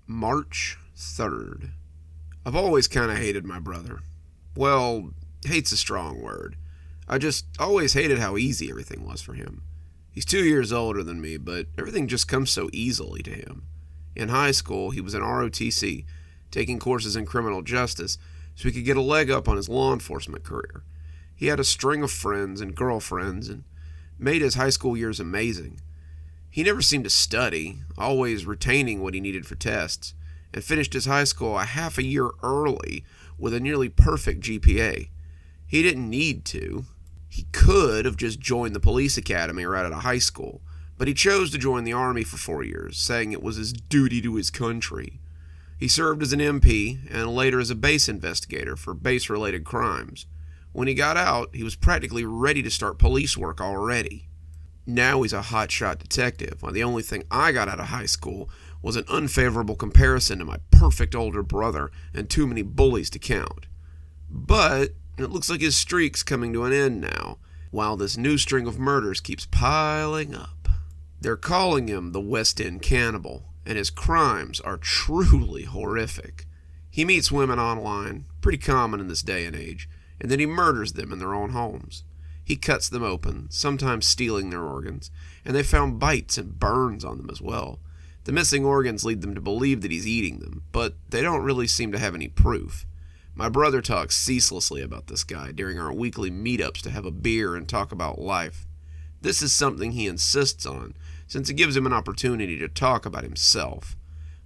March 3rd. I've always kind of hated my brother. Well, hate's a strong word. I just always hated how easy everything was for him. He's 2 years older than me, but everything just comes so easily to him. In high school, he was in ROTC, taking courses in criminal justice so he could get a leg up on his law enforcement career. He had a string of friends and girlfriends and made his high school years amazing. He never seemed to study, always retaining what he needed for tests, and finished his high school a half a year early with a nearly perfect GPA. He didn't need to. He could have just joined the police academy right out of high school, but he chose to join the Army for 4 years, saying it was his duty to his country. He served as an MP and later as a base investigator for base-related crimes. When he got out, he was practically ready to start police work already. Now he's a hotshot detective, while the only thing I got out of high school was an unfavorable comparison to my perfect older brother and too many bullies to count. But it looks like his streak's coming to an end now, while this new string of murders keeps piling up. They're calling him the West End Cannibal, and his crimes are truly horrific. He meets women online, pretty common in this day and age, and then he murders them in their own homes. He cuts them open, sometimes stealing their organs, and they found bites and burns on them as well. The missing organs lead them to believe that he's eating them, but they don't really seem to have any proof. My brother talks ceaselessly about this guy during our weekly meetups to have a beer and talk about life. This is something he insists on, since it gives him an opportunity to talk about himself.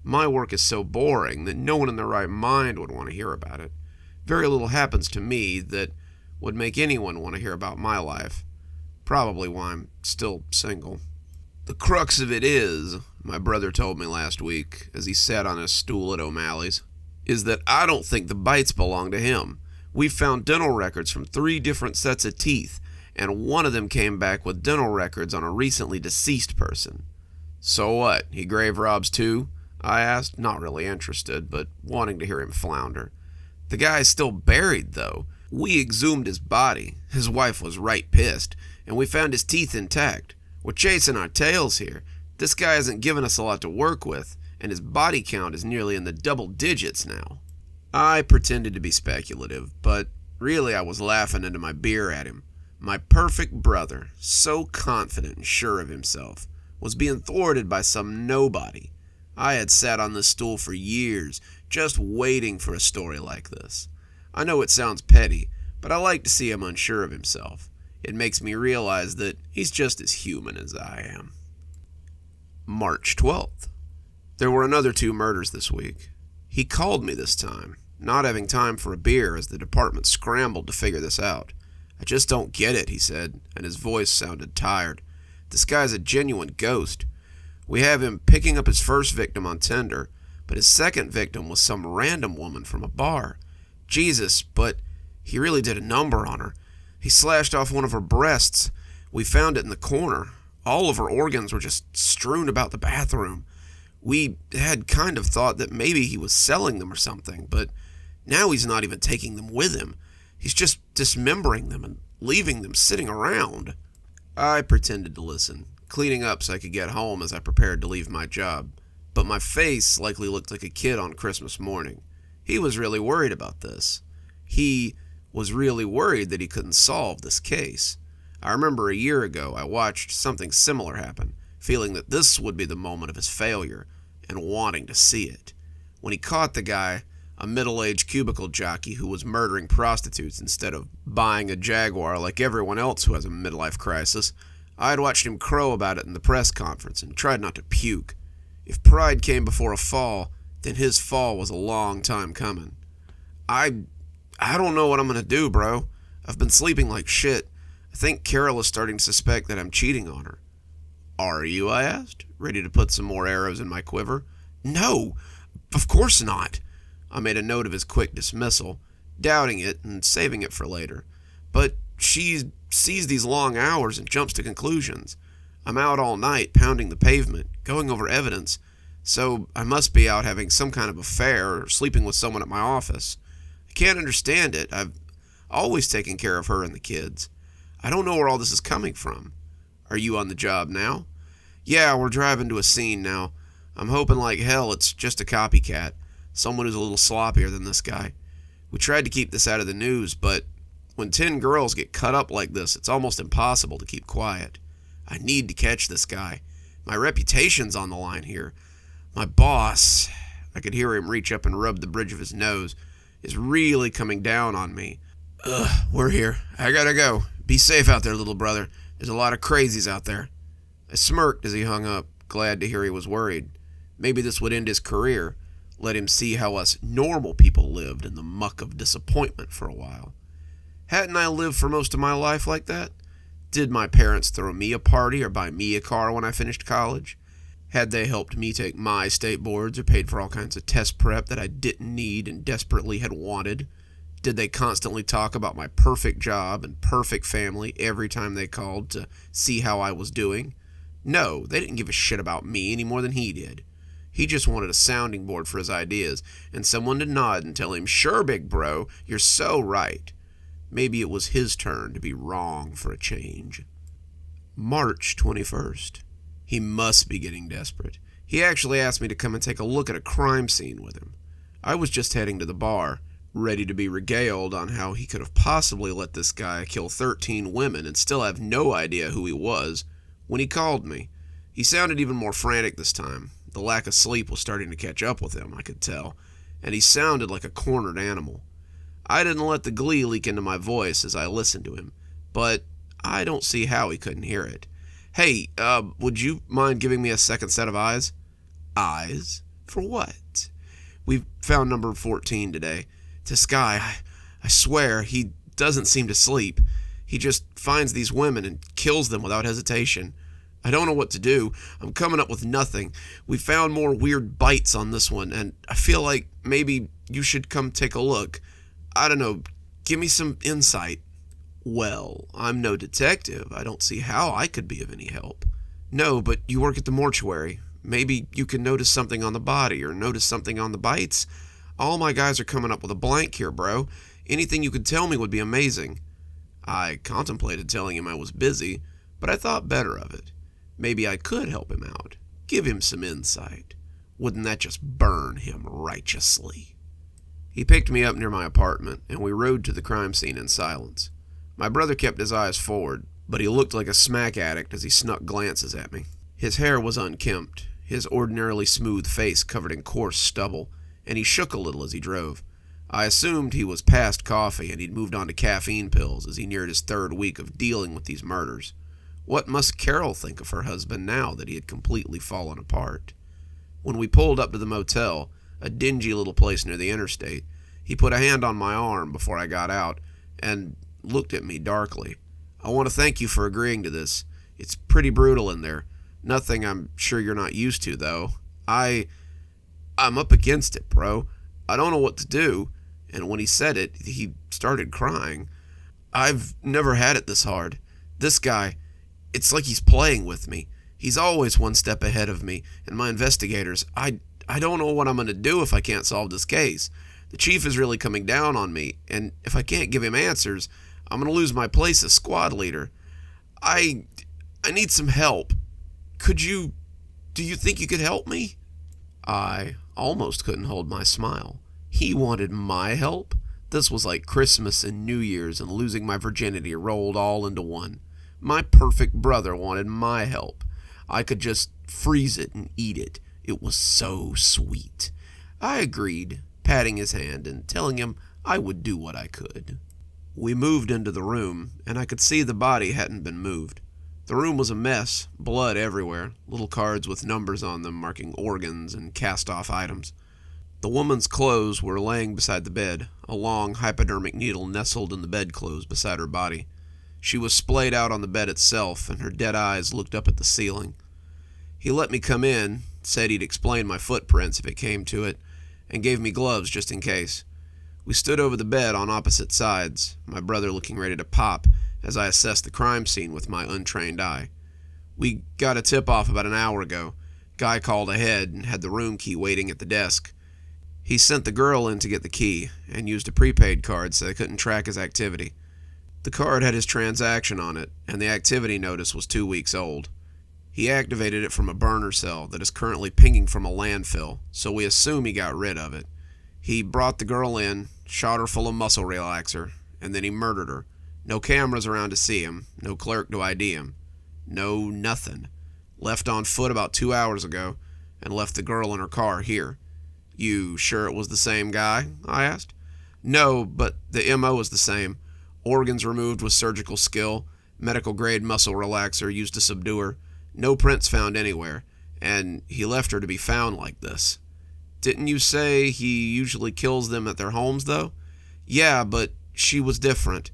My work is so boring that no one in their right mind would want to hear about it. Very little happens to me that would make anyone want to hear about my life. Probably why I'm still single. The crux of it is, my brother told me last week as he sat on his stool at O'Malley's, is that I don't think the bites belong to him. We found dental records from 3 different sets of teeth, and one of them came back with dental records on a recently deceased person. So what, he grave robs too? I asked, not really interested, but wanting to hear him flounder. The guy's still buried, though. We exhumed his body. His wife was right pissed, and we found his teeth intact. We're chasing our tails here. This guy hasn't given us a lot to work with, and his body count is nearly in the double digits now. I pretended to be speculative, but really I was laughing into my beer at him. My perfect brother, so confident and sure of himself, was being thwarted by some nobody. I had sat on this stool for years, just waiting for a story like this. I know it sounds petty, but I like to see him unsure of himself. It makes me realize that he's just as human as I am. March 12th. There were another 2 murders this week. He called me this time, not having time for a beer as the department scrambled to figure this out. I just don't get it, he said, and his voice sounded tired. This guy's a genuine ghost. We have him picking up his first victim on Tinder, but his second victim was some random woman from a bar. Jesus, but he really did a number on her. He slashed off one of her breasts. We found it in the corner. All of her organs were just strewn about the bathroom. We had kind of thought that maybe he was selling them or something, but now he's not even taking them with him. He's just dismembering them and leaving them sitting around. I pretended to listen, cleaning up so I could get home as I prepared to leave my job, but my face likely looked like a kid on Christmas morning. He was really worried about this. He was really worried that he couldn't solve this case. I remember a year ago I watched something similar happen, feeling that this would be the moment of his failure and wanting to see it. When he caught the guy, a middle-aged cubicle jockey who was murdering prostitutes instead of buying a Jaguar like everyone else who has a midlife crisis, I had watched him crow about it in the press conference and tried not to puke. If pride came before a fall, then his fall was a long time coming. I don't know what I'm going to do, bro. I've been sleeping like shit. I think Carol is starting to suspect that I'm cheating on her. Are you? I asked, ready to put some more arrows in my quiver. No, of course not. I made a note of his quick dismissal, doubting it and saving it for later. But she sees these long hours and jumps to conclusions. I'm out all night pounding the pavement, going over evidence, so I must be out having some kind of affair or sleeping with someone at my office. I can't understand it. I've always taken care of her and the kids. I don't know where all this is coming from. Are you on the job now? Yeah, we're driving to a scene now. I'm hoping like hell it's just a copycat, someone who's a little sloppier than this guy. We tried to keep this out of the news, but when 10 girls get cut up like this, it's almost impossible to keep quiet. I need to catch this guy. My reputation's on the line here. My boss, I could hear him reach up and rub the bridge of his nose, is really coming down on me. We're here. I gotta go. Be safe out there, little brother. There's a lot of crazies out there. I smirked as he hung up, glad to hear he was worried. Maybe this would end his career, let him see how us normal people lived in the muck of disappointment for a while. Hadn't I lived for most of my life like that? Did my parents throw me a party or buy me a car when I finished college? Had they helped me take my state boards or paid for all kinds of test prep that I didn't need and desperately had wanted? Did they constantly talk about my perfect job and perfect family every time they called to see how I was doing? No, they didn't give a shit about me any more than he did. He just wanted a sounding board for his ideas and someone to nod and tell him, "Sure, big bro, you're so right." Maybe it was his turn to be wrong for a change. March 21st. He must be getting desperate. He actually asked me to come and take a look at a crime scene with him. I was just heading to the bar, ready to be regaled on how he could have possibly let this guy kill 13 women and still have no idea who he was, when he called me. He sounded even more frantic this time. The lack of sleep was starting to catch up with him, I could tell, and he sounded like a cornered animal. I didn't let the glee leak into my voice as I listened to him, but I don't see how he couldn't hear it. "Hey, would you mind giving me a second set of eyes?" "Eyes? For what?" "We found number 14 today. This guy, I swear, he doesn't seem to sleep. He just finds these women and kills them without hesitation. I don't know what to do. I'm coming up with nothing. We found more weird bites on this one, and I feel like maybe you should come take a look. I don't know, give me some insight." "Well, I'm no detective. I don't see how I could be of any help." "No, but you work at the mortuary. Maybe you can notice something on the body or notice something on the bites. All my guys are coming up with a blank here, bro. Anything you could tell me would be amazing." I contemplated telling him I was busy, but I thought better of it. Maybe I could help him out. Give him some insight. Wouldn't that just burn him righteously? He picked me up near my apartment, and we rode to the crime scene in silence. My brother kept his eyes forward, but he looked like a smack addict as he snuck glances at me. His hair was unkempt, his ordinarily smooth face covered in coarse stubble, and he shook a little as he drove. I assumed he was past coffee and he'd moved on to caffeine pills as he neared his 3rd week of dealing with these murders. What must Carol think of her husband now that he had completely fallen apart? When we pulled up to the motel, a dingy little place near the interstate, he put a hand on my arm before I got out and looked at me darkly. "I want to thank you for agreeing to this. It's pretty brutal in there. Nothing I'm sure you're not used to, though. I'm up against it, bro. I don't know what to do." And when he said it, he started crying. "I've never had it this hard. This guy, it's like he's playing with me. He's always one step ahead of me, and my investigators, I don't know what I'm going to do if I can't solve this case. The chief is really coming down on me, and if I can't give him answers, I'm going to lose my place as squad leader. I need some help. Do you think you could help me?" I almost couldn't hold my smile. He wanted my help? This was like Christmas and New Year's and losing my virginity rolled all into one. My perfect brother wanted my help. I could just freeze it and eat it. It was so sweet. I agreed, patting his hand and telling him I would do what I could. We moved into the room, and I could see the body hadn't been moved. The room was a mess, blood everywhere, little cards with numbers on them marking organs and cast-off items. The woman's clothes were laying beside the bed, a long hypodermic needle nestled in the bedclothes beside her body. She was splayed out on the bed itself, and her dead eyes looked up at the ceiling. He let me come in, said he'd explain my footprints if it came to it, and gave me gloves just in case. We stood over the bed on opposite sides, my brother looking ready to pop as I assessed the crime scene with my untrained eye. We got a tip-off about an hour ago. Guy called ahead and had the room key waiting at the desk. He sent the girl in to get the key and used a prepaid card so they couldn't track his activity. The card had his transaction on it, and the activity notice was 2 weeks old. He activated it from a burner cell that is currently pinging from a landfill, so we assume he got rid of it. He brought the girl in, shot her full of muscle relaxer, and then he murdered her. No cameras around to see him, no clerk to ID him. No nothing. Left on foot about 2 hours ago, and left the girl in her car here. You sure it was the same guy? I asked. No, but the MO was the same. Organs removed with surgical skill, medical-grade muscle relaxer used to subdue her, no prints found anywhere, and he left her to be found like this. Didn't you say he usually kills them at their homes, though? Yeah, but she was different.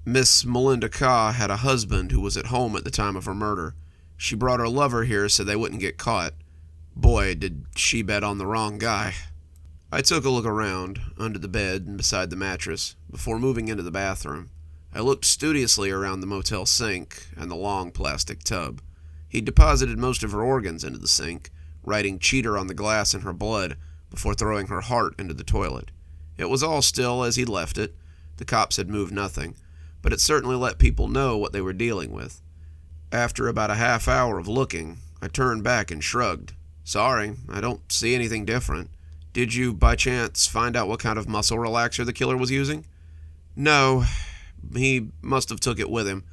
Miss Melinda Carr had a husband who was at home at the time of her murder. She brought her lover here so they wouldn't get caught. Boy, did she bet on the wrong guy. I took a look around, under the bed and beside the mattress, before moving into the bathroom. I looked studiously around the motel sink and the long plastic tub. He'd deposited most of her organs into the sink, writing cheater on the glass in her blood before throwing her heart into the toilet. It was all still as he'd left it. The cops had moved nothing, but it certainly let people know what they were dealing with. After about a half hour of looking, I turned back and shrugged. Sorry, I don't see anything different. Did you, by chance, find out what kind of muscle relaxer the killer was using? No, he must have took it with him.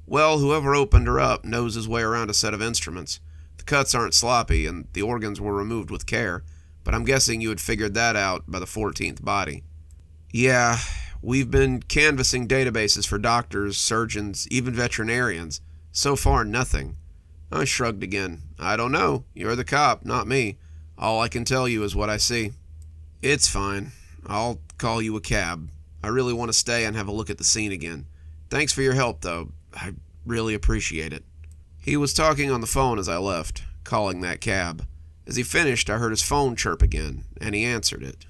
Well, whoever opened her up knows his way around a set of instruments. The cuts aren't sloppy, and the organs were removed with care, but I'm guessing you had figured that out by the 14th body. Yeah, we've been canvassing databases for doctors, surgeons, even veterinarians. So far, nothing. I shrugged again. I don't know. You're the cop, not me. All I can tell you is what I see. It's fine. I'll call you a cab. I really want to stay and have a look at the scene again. Thanks for your help, though. I really appreciate it. He was talking on the phone as I left, calling that cab. As he finished, I heard his phone chirp again, and he answered it.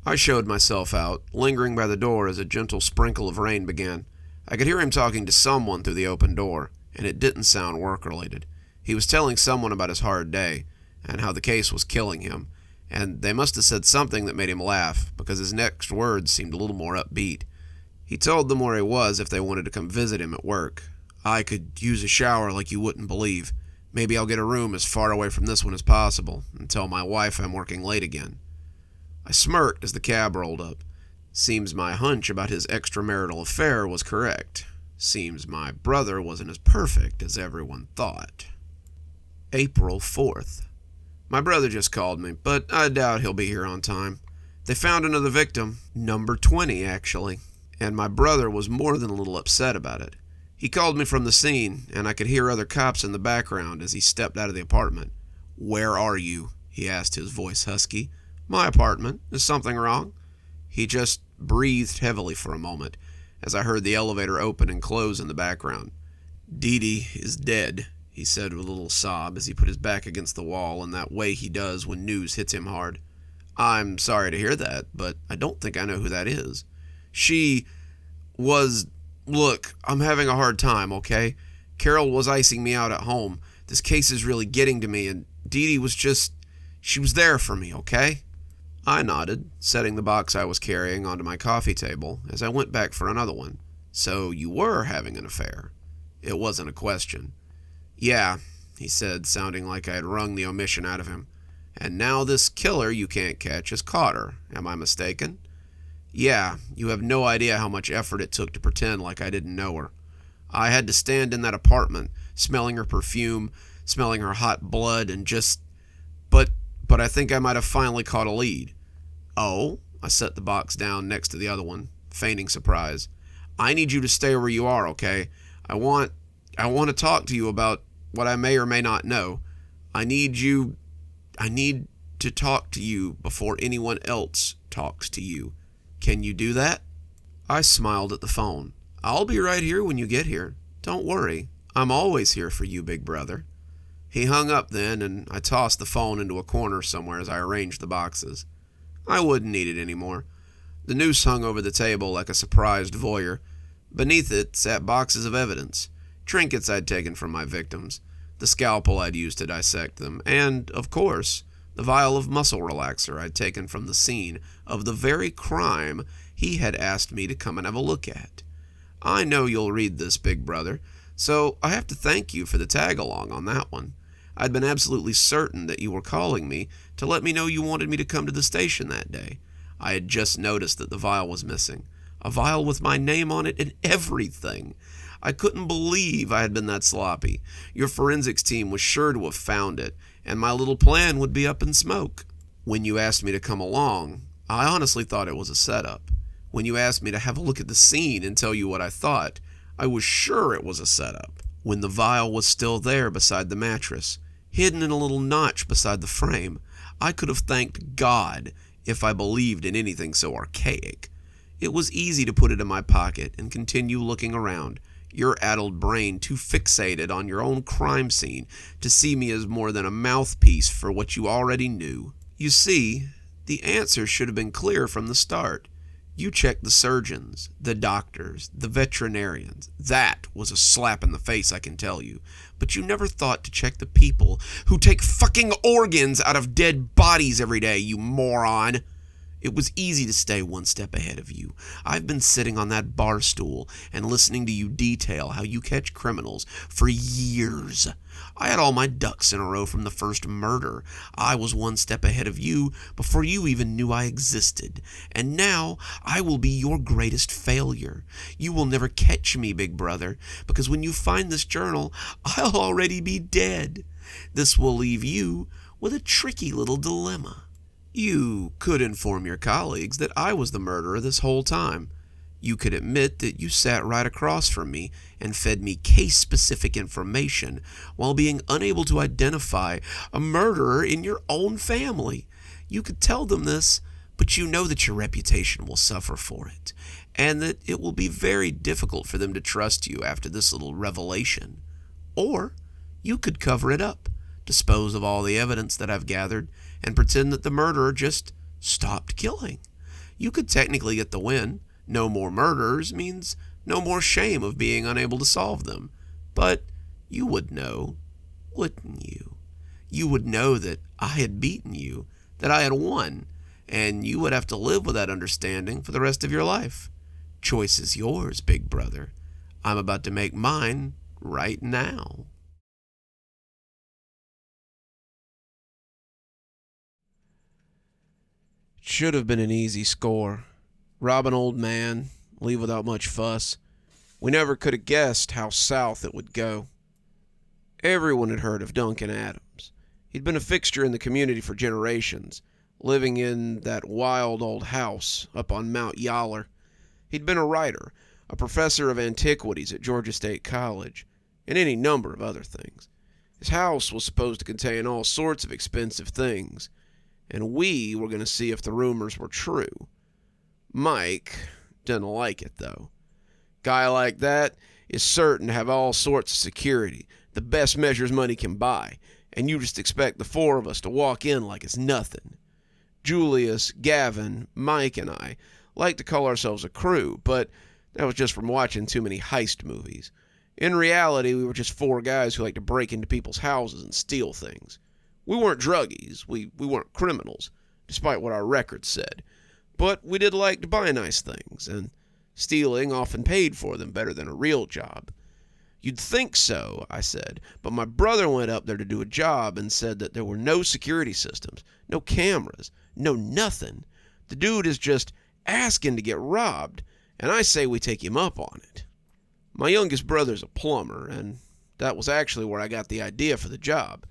I showed myself out, lingering by the door as a gentle sprinkle of rain began. I could hear him talking to someone through the open door, and it didn't sound work-related. He was telling someone about his hard day, and how the case was killing him, and they must have said something that made him laugh, because his next words seemed a little more upbeat. He told them where he was if they wanted to come visit him at work. I could use a shower like you wouldn't believe. Maybe I'll get a room as far away from this one as possible, and tell my wife I'm working late again. I smirked as the cab rolled up. Seems my hunch about his extramarital affair was correct. Seems my brother wasn't as perfect as everyone thought. April 4th. My brother just called me, but I doubt he'll be here on time. They found another victim, number 20 actually, and my brother was more than a little upset about it. He called me from the scene, and I could hear other cops in the background as he stepped out of the apartment. Where are you? He asked, his voice husky. My apartment. Is something wrong? He just breathed heavily for a moment as I heard the elevator open and close in the background. Dee Dee is dead, he said with a little sob as he put his back against the wall in that way he does when news hits him hard. I'm sorry to hear that, but I don't think I know who that is. She was... Look, I'm having a hard time, okay? Carol was icing me out at home. This case is really getting to me, and Dee Dee was just... She was there for me, okay? I nodded, setting the box I was carrying onto my coffee table as I went back for another one. So you were having an affair? It wasn't a question. Yeah, he said, sounding like I had wrung the omission out of him. And now this killer you can't catch has caught her. Am I mistaken? Yeah, you have no idea how much effort it took to pretend like I didn't know her. I had to stand in that apartment, smelling her perfume, smelling her hot blood, and just... But I think I might have finally caught a lead. Oh? I set the box down next to the other one, feigning surprise. I need you to stay where you are, okay? I want to talk to you about what I may or may not know. I need to talk to you before anyone else talks to you. Can you do that? I smiled at the phone. I'll be right here when you get here. Don't worry. I'm always here for you, big brother. He hung up then, and I tossed the phone into a corner somewhere as I arranged the boxes. I wouldn't need it anymore. The noose hung over the table like a surprised voyeur. Beneath it sat boxes of evidence, trinkets I'd taken from my victims, the scalpel I'd used to dissect them, and, of course, the vial of muscle relaxer I'd taken from the scene of the very crime he had asked me to come and have a look at. I know you'll read this, big brother, So I have to thank you for the tag-along on that one. I'd been absolutely certain that you were calling me to let me know you wanted me to come to the station that day. I had just noticed that the vial was missing. A vial with my name on it and everything. I couldn't believe I had been that sloppy. Your forensics team was sure to have found it, and my little plan would be up in smoke. When you asked me to come along, I honestly thought it was a setup. When you asked me to have a look at the scene and tell you what I thought, I was sure it was a setup. When the vial was still there beside the mattress, hidden in a little notch beside the frame, I could have thanked God if I believed in anything so archaic. It was easy to put it in my pocket and continue looking around, your addled brain too fixated on your own crime scene to see me as more than a mouthpiece for what you already knew. You see, the answer should have been clear from the start. You checked the surgeons, the doctors, the veterinarians. That was a slap in the face, I can tell you. But you never thought to check the people who take fucking organs out of dead bodies every day, you moron. It was easy to stay one step ahead of you. I've been sitting on that bar stool and listening to you detail how you catch criminals for years. I had all my ducks in a row from the first murder. I was one step ahead of you before you even knew I existed. And now I will be your greatest failure. You will never catch me, big brother, because when you find this journal, I'll already be dead. This will leave you with a tricky little dilemma. You could inform your colleagues that I was the murderer this whole time. You could admit that you sat right across from me and fed me case-specific information while being unable to identify a murderer in your own family. You could tell them this, but you know that your reputation will suffer for it, and that it will be very difficult for them to trust you after this little revelation. Or you could cover it up, dispose of all the evidence that I've gathered, and pretend that the murderer just stopped killing. You could technically get the win. No more murderers means no more shame of being unable to solve them. But you would know, wouldn't you? You would know that I had beaten you, that I had won, and you would have to live with that understanding for the rest of your life. Choice is yours, big brother. I'm about to make mine right now. Should have been an easy score. Rob an old man, leave without much fuss. We never could have guessed how south it would go. Everyone had heard of Duncan Adams. He'd been a fixture in the community for generations, living in that wild old house up on Mount Yer. He'd been a writer, a professor of antiquities at Georgia State College, and any number of other things. His house was supposed to contain all sorts of expensive things, and we were going to see if the rumors were true. Mike didn't like it, though. Guy like that is certain to have all sorts of security, the best measures money can buy, and you just expect the four of us to walk in like it's nothing. Julius, Gavin, Mike, and I like to call ourselves a crew, but that was just from watching too many heist movies. In reality, we were just four guys who like to break into people's houses and steal things. We weren't druggies, we weren't criminals, despite what our records said. But we did like to buy nice things, and stealing often paid for them better than a real job. You'd think so, I said, but my brother went up there to do a job and said that there were no security systems, no cameras, no nothing. The dude is just asking to get robbed, and I say we take him up on it. My youngest brother's a plumber, and that was actually where I got the idea for the job.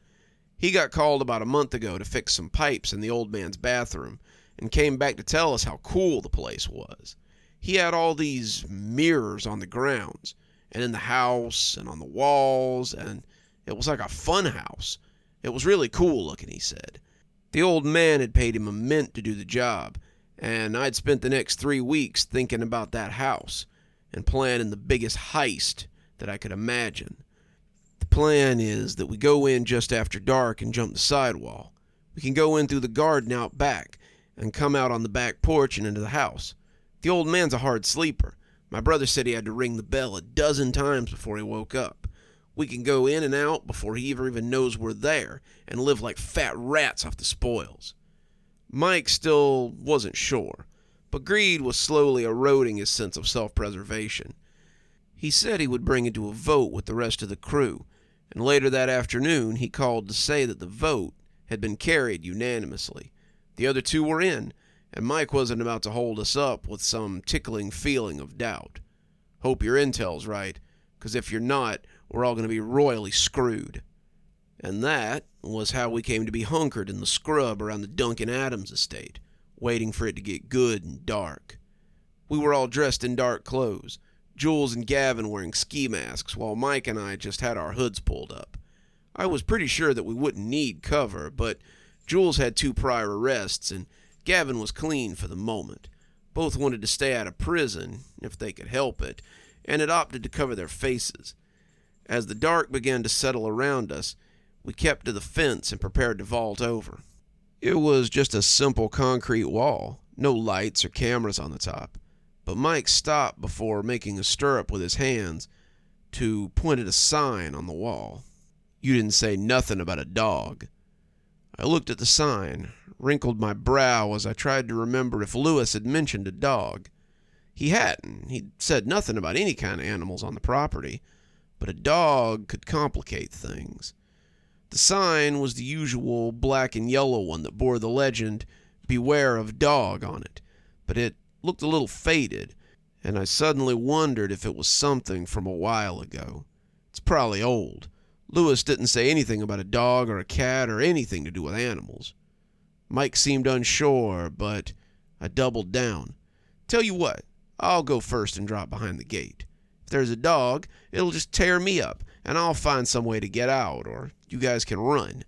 He got called about a month ago to fix some pipes in the old man's bathroom and came back to tell us how cool the place was. He had all these mirrors on the grounds and in the house and on the walls, and it was like a fun house. It was really cool looking, he said. The old man had paid him a mint to do the job, and I'd spent the next 3 weeks thinking about that house and planning the biggest heist that I could imagine. The plan is that we go in just after dark and jump the sidewall. We can go in through the garden out back and come out on the back porch and into the house. The old man's a hard sleeper. My brother said he had to ring the bell a dozen times before he woke up. We can go in and out before he even knows we're there and live like fat rats off the spoils. Mike still wasn't sure, but greed was slowly eroding his sense of self-preservation. He said he would bring it to a vote with the rest of the crew, and later that afternoon he called to say that the vote had been carried unanimously. The other two were in, and Mike wasn't about to hold us up with some tickling feeling of doubt. Hope your intel's right, 'cause if you're not, we're all going to be royally screwed. And that was how we came to be hunkered in the scrub around the Duncan Adams estate, waiting for it to get good and dark. We were all dressed in dark clothes, Jules and Gavin wearing ski masks, while Mike and I just had our hoods pulled up. I was pretty sure that we wouldn't need cover, but Jules had 2 prior arrests, and Gavin was clean for the moment. Both wanted to stay out of prison, if they could help it, and had opted to cover their faces. As the dark began to settle around us, we kept to the fence and prepared to vault over. It was just a simple concrete wall, no lights or cameras on the top. But Mike stopped before making a stirrup with his hands to point at a sign on the wall. You didn't say nothing about a dog. I looked at the sign, wrinkled my brow as I tried to remember if Lewis had mentioned a dog. He hadn't. He'd said nothing about any kind of animals on the property, but a dog could complicate things. The sign was the usual black and yellow one that bore the legend, "Beware of dog," on it, but it looked a little faded, and I suddenly wondered if it was something from a while ago. It's probably old. Lewis didn't say anything about a dog or a cat or anything to do with animals. Mike seemed unsure, but I doubled down. Tell you what, I'll go first and drop behind the gate. If there's a dog, it'll just tear me up, and I'll find some way to get out, or you guys can run.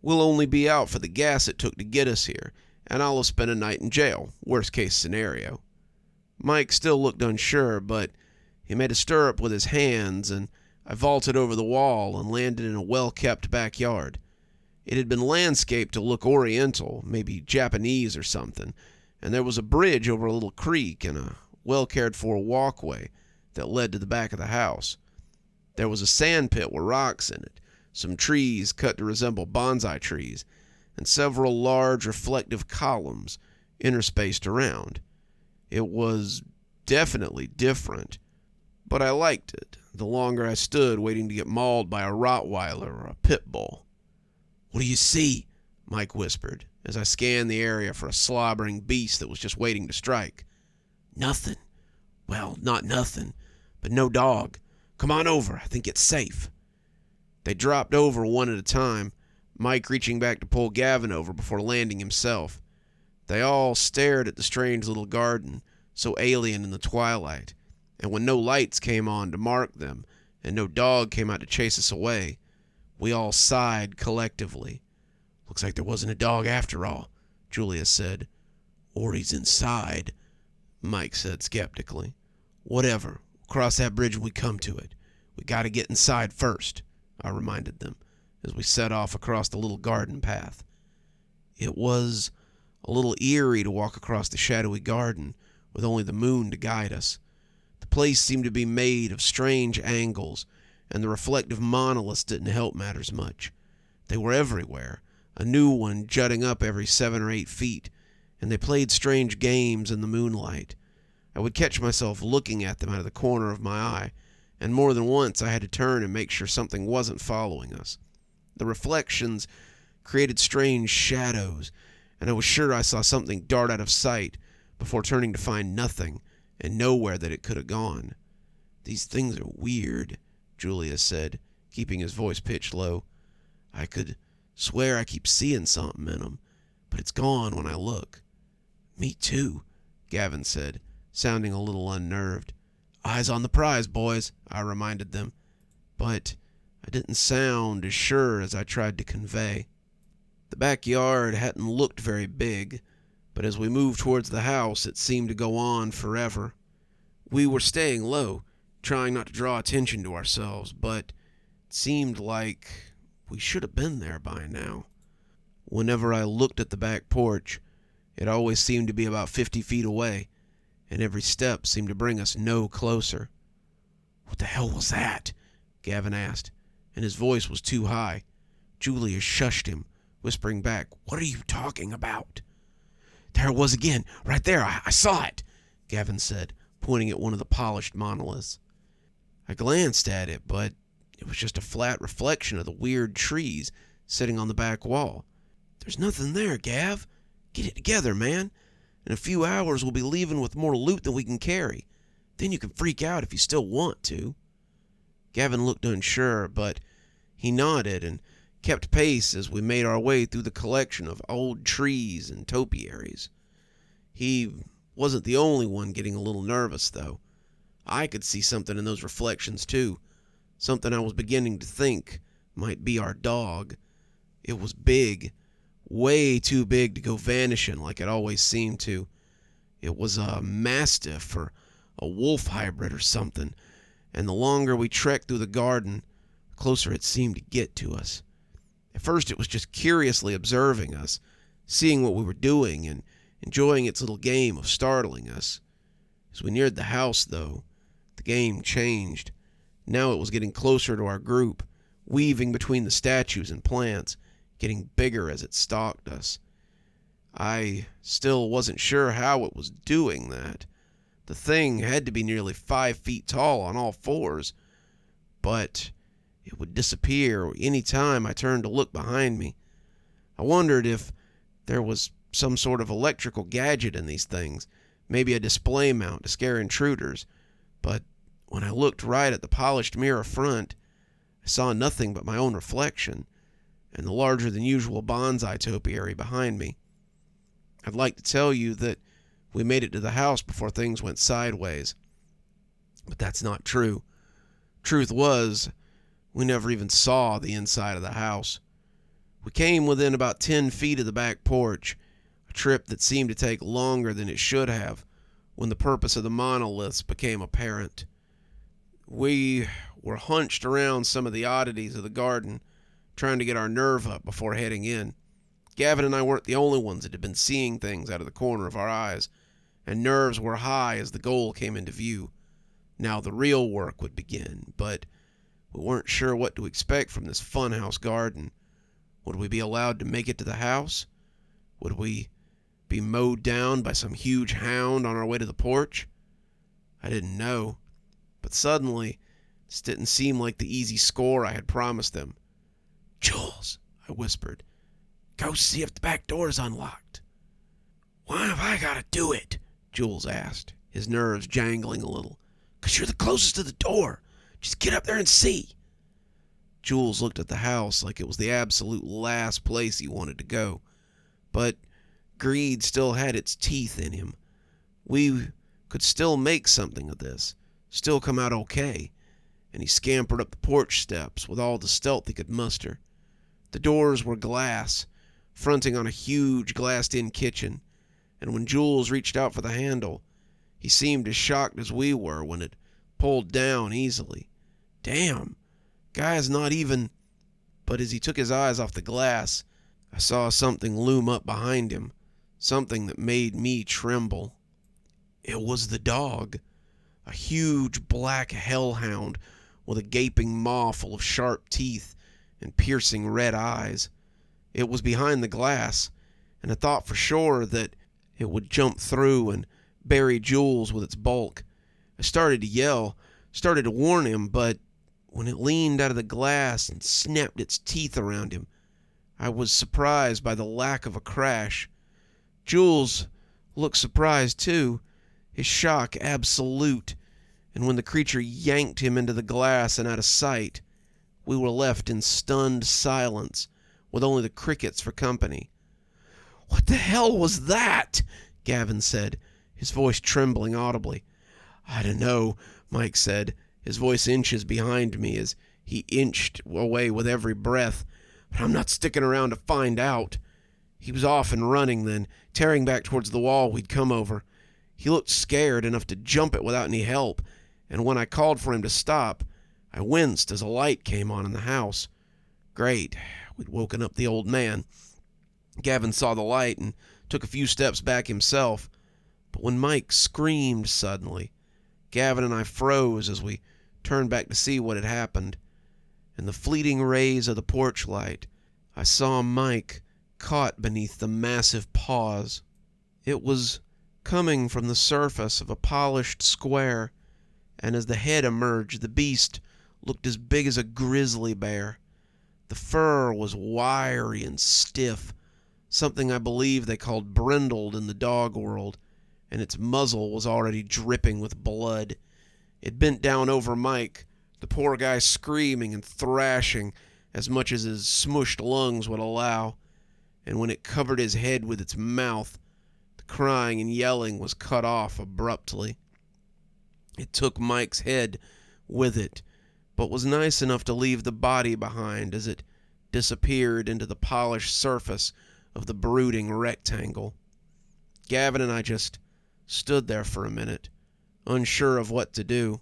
We'll only be out for the gas it took to get us here, and I'll have spent a night in jail, worst case scenario. Mike still looked unsure, but he made a stirrup with his hands, and I vaulted over the wall and landed in a well-kept backyard. It had been landscaped to look oriental, maybe Japanese or something, and there was a bridge over a little creek and a well-cared-for walkway that led to the back of the house. There was a sand pit with rocks in it, some trees cut to resemble bonsai trees, and several large reflective columns interspaced around. It was definitely different, but I liked it the longer I stood waiting to get mauled by a Rottweiler or a pit bull. "What do you see?" Mike whispered, as I scanned the area for a slobbering beast that was just waiting to strike. "Nothing. Well, not nothing, but no dog. Come on over. I think it's safe." They dropped over one at a time, Mike reaching back to pull Gavin over before landing himself. They all stared at the strange little garden, so alien in the twilight, and when no lights came on to mark them, and no dog came out to chase us away, we all sighed collectively. "Looks like there wasn't a dog after all," Julia said. "Or he's inside," Mike said skeptically. "Whatever. We'll cross that bridge when we come to it. We gotta get inside first," I reminded them, as we set off across the little garden path. It was a little eerie to walk across the shadowy garden with only the moon to guide us. The place seemed to be made of strange angles, and the reflective monoliths didn't help matters much. They were everywhere, a new one jutting up every 7 or 8 feet, and they played strange games in the moonlight. I would catch myself looking at them out of the corner of my eye, and more than once I had to turn and make sure something wasn't following us. The reflections created strange shadows, and I was sure I saw something dart out of sight before turning to find nothing and nowhere that it could have gone. "These things are weird," Julia said, keeping his voice pitched low. "I could swear I keep seeing something in them, but it's gone when I look." "Me too," Gavin said, sounding a little unnerved. "Eyes on the prize, boys," I reminded them, but I didn't sound as sure as I tried to convey. The backyard hadn't looked very big, but as we moved towards the house, it seemed to go on forever. We were staying low, trying not to draw attention to ourselves, but it seemed like we should have been there by now. Whenever I looked at the back porch, it always seemed to be about 50 feet away, and every step seemed to bring us no closer. "What the hell was that?" Gavin asked, and his voice was too high. Julia shushed him, whispering back, "What are you talking about?" "There it was again, right there, I saw it," Gavin said, pointing at one of the polished monoliths. I glanced at it, but it was just a flat reflection of the weird trees sitting on the back wall. "There's nothing there, Gav. Get it together, man. In a few hours we'll be leaving with more loot than we can carry. Then you can freak out if you still want to." Gavin looked unsure, but he nodded and kept pace as we made our way through the collection of old trees and topiaries. He wasn't the only one getting a little nervous, though. I could see something in those reflections, too. Something I was beginning to think might be our dog. It was big, way too big to go vanishing like it always seemed to. It was a mastiff or a wolf hybrid or something, and the longer we trekked through the garden, the closer it seemed to get to us. At first it was just curiously observing us, seeing what we were doing and enjoying its little game of startling us. As we neared the house, though, the game changed. Now it was getting closer to our group, weaving between the statues and plants, getting bigger as it stalked us. I still wasn't sure how it was doing that. The thing had to be nearly 5 feet tall on all fours, but it would disappear any time I turned to look behind me. I wondered if there was some sort of electrical gadget in these things, maybe a display mount to scare intruders, but when I looked right at the polished mirror front, I saw nothing but my own reflection and the larger-than-usual bonsai topiary behind me. I'd like to tell you that we made it to the house before things went sideways, but that's not true. Truth was, we never even saw the inside of the house. We came within about 10 feet of the back porch, a trip that seemed to take longer than it should have when the purpose of the monoliths became apparent. We were hunched around some of the oddities of the garden, trying to get our nerve up before heading in. Gavin and I weren't the only ones that had been seeing things out of the corner of our eyes, and nerves were high as the goal came into view. Now the real work would begin, but we weren't sure what to expect from this funhouse garden. Would we be allowed to make it to the house? Would we be mowed down by some huge hound on our way to the porch? I didn't know, but suddenly this didn't seem like the easy score I had promised them. "Jules," I whispered, "go see if the back door is unlocked." "Why have I got to do it?" Jules asked, his nerves jangling a little. "'Cause you're the closest to the door. Just get up there and see." Jules looked at the house like it was the absolute last place he wanted to go, but greed still had its teeth in him. We could still make something of this, still come out okay, and he scampered up the porch steps with all the stealth he could muster. The doors were glass, fronting on a huge glassed-in kitchen, and when Jules reached out for the handle, he seemed as shocked as we were when it pulled down easily. Damn, guy's not even... But as he took his eyes off the glass, I saw something loom up behind him, something that made me tremble. It was the dog, a huge black hellhound with a gaping maw full of sharp teeth and piercing red eyes. It was behind the glass, and I thought for sure that it would jump through and bury Jules with its bulk. I started to yell, started to warn him, but when it leaned out of the glass and snapped its teeth around him, I was surprised by the lack of a crash. Jules looked surprised too, his shock absolute, and when the creature yanked him into the glass and out of sight, we were left in stunned silence with only the crickets for company. "What the hell was that?" Gavin said, his voice trembling audibly. "I don't know," Mike said, his voice inches behind me as he inched away with every breath, "but I'm not sticking around to find out." He was off and running then, tearing back towards the wall we'd come over. He looked scared enough to jump it without any help, and when I called for him to stop, I winced as a light came on in the house. Great, we'd woken up the old man. Gavin saw the light and took a few steps back himself, but when Mike screamed suddenly, Gavin and I froze as we turned back to see what had happened. In the fleeting rays of the porch light, I saw Mike caught beneath the massive paws. It was coming from the surface of a polished square, and as the head emerged, the beast looked as big as a grizzly bear. The fur was wiry and stiff, something I believe they called brindled in the dog world, and its muzzle was already dripping with blood. It bent down over Mike, the poor guy screaming and thrashing as much as his smushed lungs would allow, and when it covered his head with its mouth, the crying and yelling was cut off abruptly. It took Mike's head with it, but was nice enough to leave the body behind as it disappeared into the polished surface of the brooding rectangle. Gavin and I just stood there for a minute, unsure of what to do.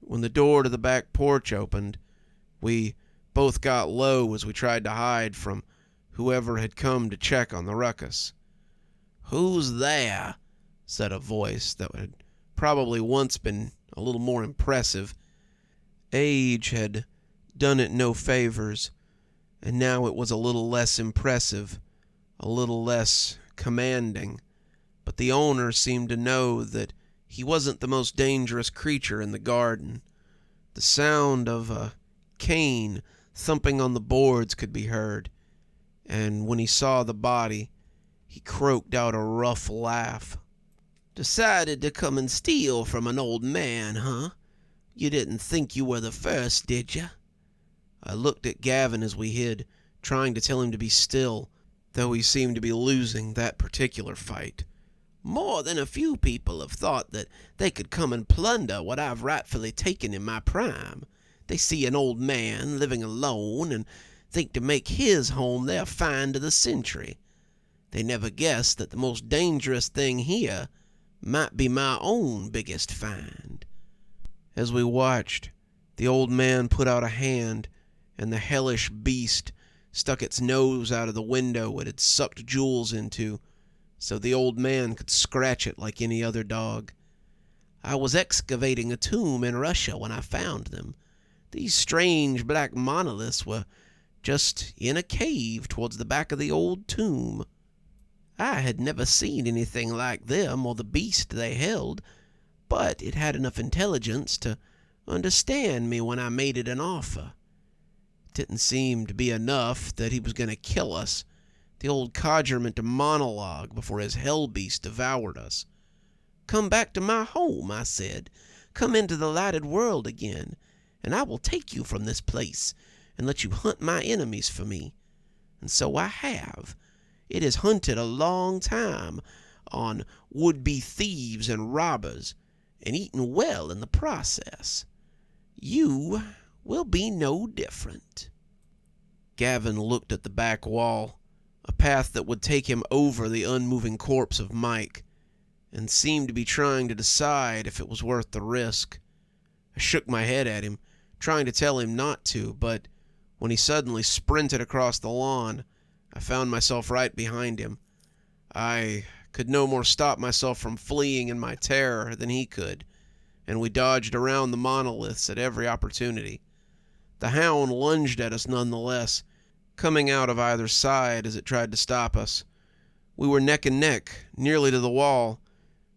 When the door to the back porch opened, we both got low as we tried to hide from whoever had come to check on the ruckus. "Who's there?" said a voice that had probably once been a little more impressive. Age had done it no favors, and now it was a little less impressive, a little less commanding. But the owner seemed to know that he wasn't the most dangerous creature in the garden. The sound of a cane thumping on the boards could be heard, and when he saw the body, he croaked out a rough laugh. "Decided to come and steal from an old man, huh? You didn't think you were the first, did you?" I looked at Gavin as we hid, trying to tell him to be still, though he seemed to be losing that particular fight. "More than a few people have thought that they could come and plunder what I've rightfully taken in my prime. They see an old man living alone and think to make his home their find of the century. They never guess that the most dangerous thing here might be my own biggest find." As we watched, the old man put out a hand, and the hellish beast stuck its nose out of the window it had sucked jewels into, so the old man could scratch it like any other dog. "I was excavating a tomb in Russia when I found them. These strange black monoliths were just in a cave towards the back of the old tomb. I had never seen anything like them or the beast they held, but it had enough intelligence to understand me when I made it an offer. It didn't seem to be enough that he was going to kill us. The old codger meant to monologue before his hell beast devoured us. 'Come back to my home,' I said. 'Come into the lighted world again, and I will take you from this place and let you hunt my enemies for me.' And so I have. It has hunted a long time on would-be thieves and robbers, and eaten well in the process. You will be no different." Gavin looked at the back wall, a path that would take him over the unmoving corpse of Mike, and seemed to be trying to decide if it was worth the risk. I shook my head at him, trying to tell him not to, but when he suddenly sprinted across the lawn, I found myself right behind him. I could no more stop myself from fleeing in my terror than he could, and we dodged around the monoliths at every opportunity. The hound lunged at us nonetheless, coming out of either side as it tried to stop us. We were neck and neck, nearly to the wall,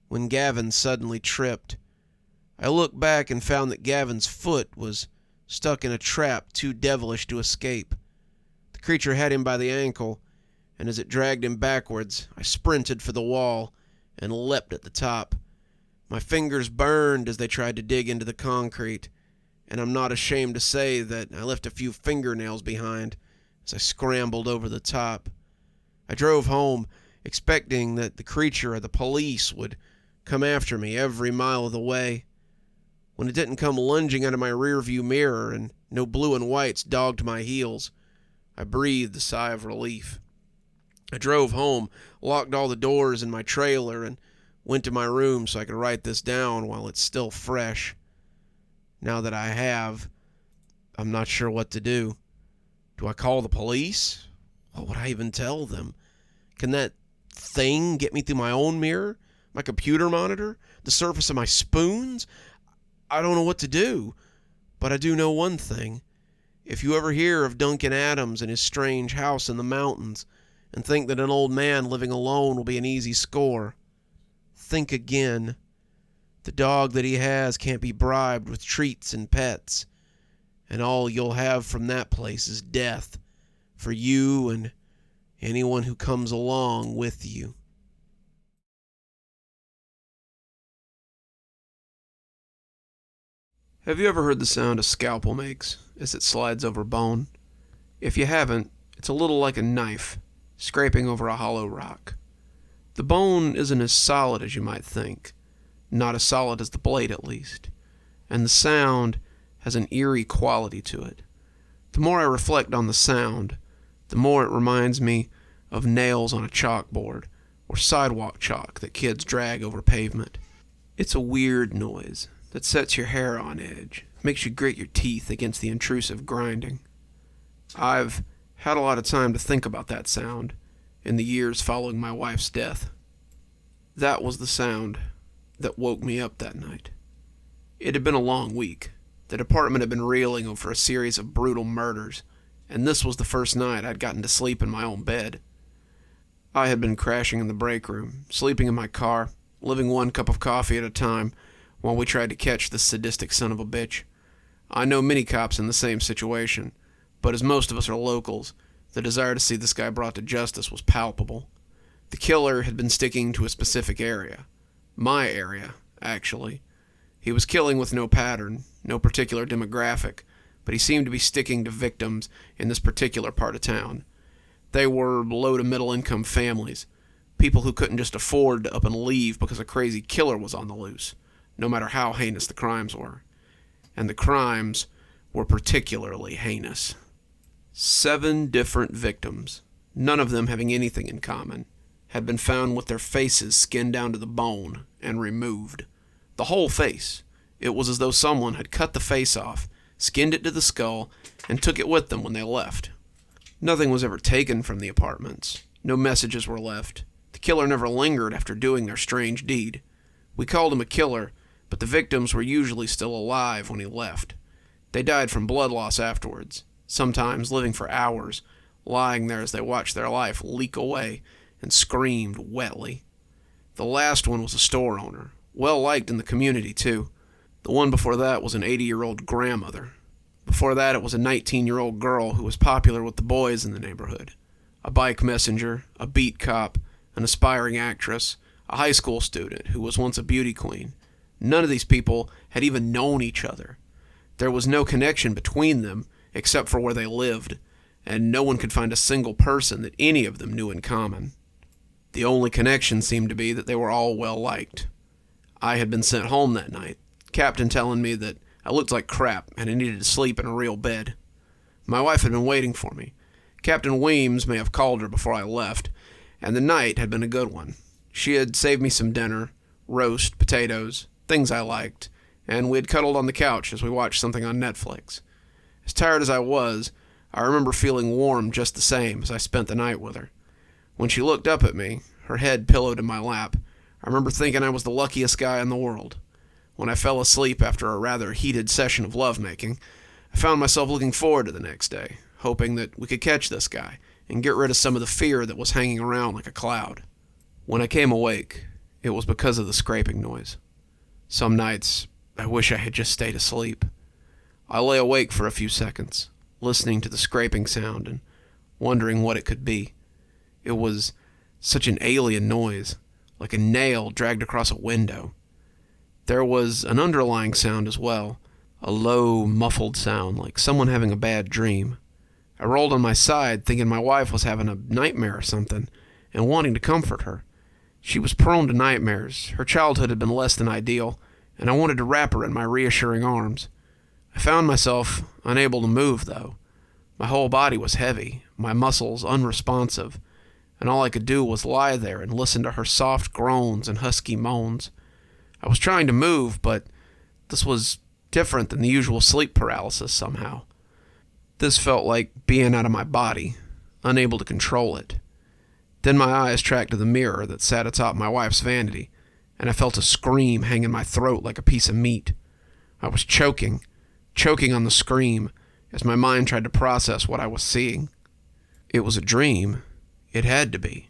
when Gavin suddenly tripped. I looked back and found that Gavin's foot was stuck in a trap too devilish to escape. The creature had him by the ankle, and as it dragged him backwards, I sprinted for the wall and leapt at the top. My fingers burned as they tried to dig into the concrete, and I'm not ashamed to say that I left a few fingernails behind as I scrambled over the top. I drove home, expecting that the creature or the police would come after me every mile of the way. When it didn't come lunging out of my rearview mirror and no blue and whites dogged my heels, I breathed a sigh of relief. I drove home, locked all the doors in my trailer, and went to my room so I could write this down while it's still fresh. Now that I have, I'm not sure what to do. Do I call the police? What would I even tell them? Can that thing get me through my own mirror, my computer monitor, the surface of my spoons? I don't know what to do, but I do know one thing. If you ever hear of Duncan Adams and his strange house in the mountains and think that an old man living alone will be an easy score, think again. The dog that he has can't be bribed with treats and pets, and all you'll have from that place is death for you and anyone who comes along with you. Have you ever heard the sound a scalpel makes as it slides over bone? If you haven't, it's a little like a knife scraping over a hollow rock. The bone isn't as solid as you might think, not as solid as the blade at least, and the sound has an eerie quality to it. The more I reflect on the sound, the more it reminds me of nails on a chalkboard or sidewalk chalk that kids drag over pavement. It's a weird noise that sets your hair on edge, makes you grit your teeth against the intrusive grinding. I've had a lot of time to think about that sound in the years following my wife's death. That was the sound that woke me up that night. It had been a long week. The department had been reeling over a series of brutal murders, and this was the first night I'd gotten to sleep in my own bed. I had been crashing in the break room, sleeping in my car, living one cup of coffee at a time while we tried to catch this sadistic son of a bitch. I know many cops in the same situation, but as most of us are locals, the desire to see this guy brought to justice was palpable. The killer had been sticking to a specific area. My area, actually. He was killing with no pattern, no particular demographic, but he seemed to be sticking to victims in this particular part of town. They were low to middle income families, people who couldn't just afford to up and leave because a crazy killer was on the loose, no matter how heinous the crimes were. And the crimes were particularly heinous. 7 different victims, none of them having anything in common, had been found with their faces skinned down to the bone and removed. The whole face. It was as though someone had cut the face off, skinned it to the skull, and took it with them when they left. Nothing was ever taken from the apartments. No messages were left. The killer never lingered after doing their strange deed. We called him a killer, but the victims were usually still alive when he left. They died from blood loss afterwards, sometimes living for hours, lying there as they watched their life leak away and screamed wetly. The last one was a store owner, well liked in the community too. The one before that was an 80-year-old grandmother. Before that it was a 19-year-old girl who was popular with the boys in the neighborhood. A bike messenger, a beat cop, an aspiring actress, a high school student who was once a beauty queen. None of these people had even known each other. There was no connection between them except for where they lived, and no one could find a single person that any of them knew in common. The only connection seemed to be that they were all well liked. I had been sent home that night, Captain telling me that I looked like crap and I needed to sleep in a real bed. My wife had been waiting for me. Captain Weems may have called her before I left, and the night had been a good one. She had saved me some dinner, roast, potatoes, things I liked, and we had cuddled on the couch as we watched something on Netflix. As tired as I was, I remember feeling warm just the same as I spent the night with her. When she looked up at me, her head pillowed in my lap, I remember thinking I was the luckiest guy in the world. When I fell asleep after a rather heated session of lovemaking, I found myself looking forward to the next day, hoping that we could catch this guy and get rid of some of the fear that was hanging around like a cloud. When I came awake, it was because of the scraping noise. Some nights, I wish I had just stayed asleep. I lay awake for a few seconds, listening to the scraping sound and wondering what it could be. It was such an alien noise, like a nail dragged across a window. There was an underlying sound as well, a low, muffled sound, like someone having a bad dream. I rolled on my side, thinking my wife was having a nightmare or something, and wanting to comfort her. She was prone to nightmares. Her childhood had been less than ideal, and I wanted to wrap her in my reassuring arms. I found myself unable to move, though. My whole body was heavy, my muscles unresponsive, and all I could do was lie there and listen to her soft groans and husky moans. I was trying to move, but this was different than the usual sleep paralysis somehow. This felt like being out of my body, unable to control it. Then my eyes tracked to the mirror that sat atop my wife's vanity, and I felt a scream hang in my throat like a piece of meat. I was choking on the scream, as my mind tried to process what I was seeing. It was a dream. It had to be.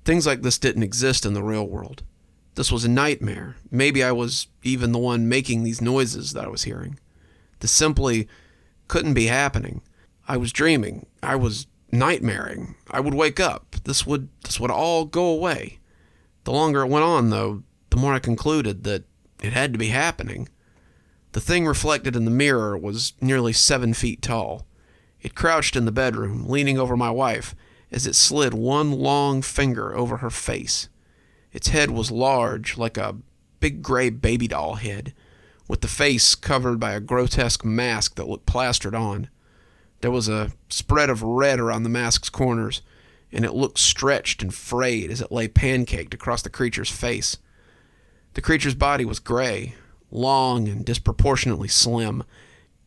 Things like this didn't exist in the real world. This was a nightmare. Maybe I was even the one making these noises that I was hearing. This simply couldn't be happening. I was dreaming. I was nightmaring. I would wake up. This would all go away. The longer it went on, though, the more I concluded that it had to be happening. The thing reflected in the mirror was nearly 7 feet tall. It crouched in the bedroom, leaning over my wife, as it slid one long finger over her face. Its head was large, like a big gray baby doll head, with the face covered by a grotesque mask that looked plastered on. There was a spread of red around the mask's corners, and it looked stretched and frayed as it lay pancaked across the creature's face. The creature's body was gray, long and disproportionately slim,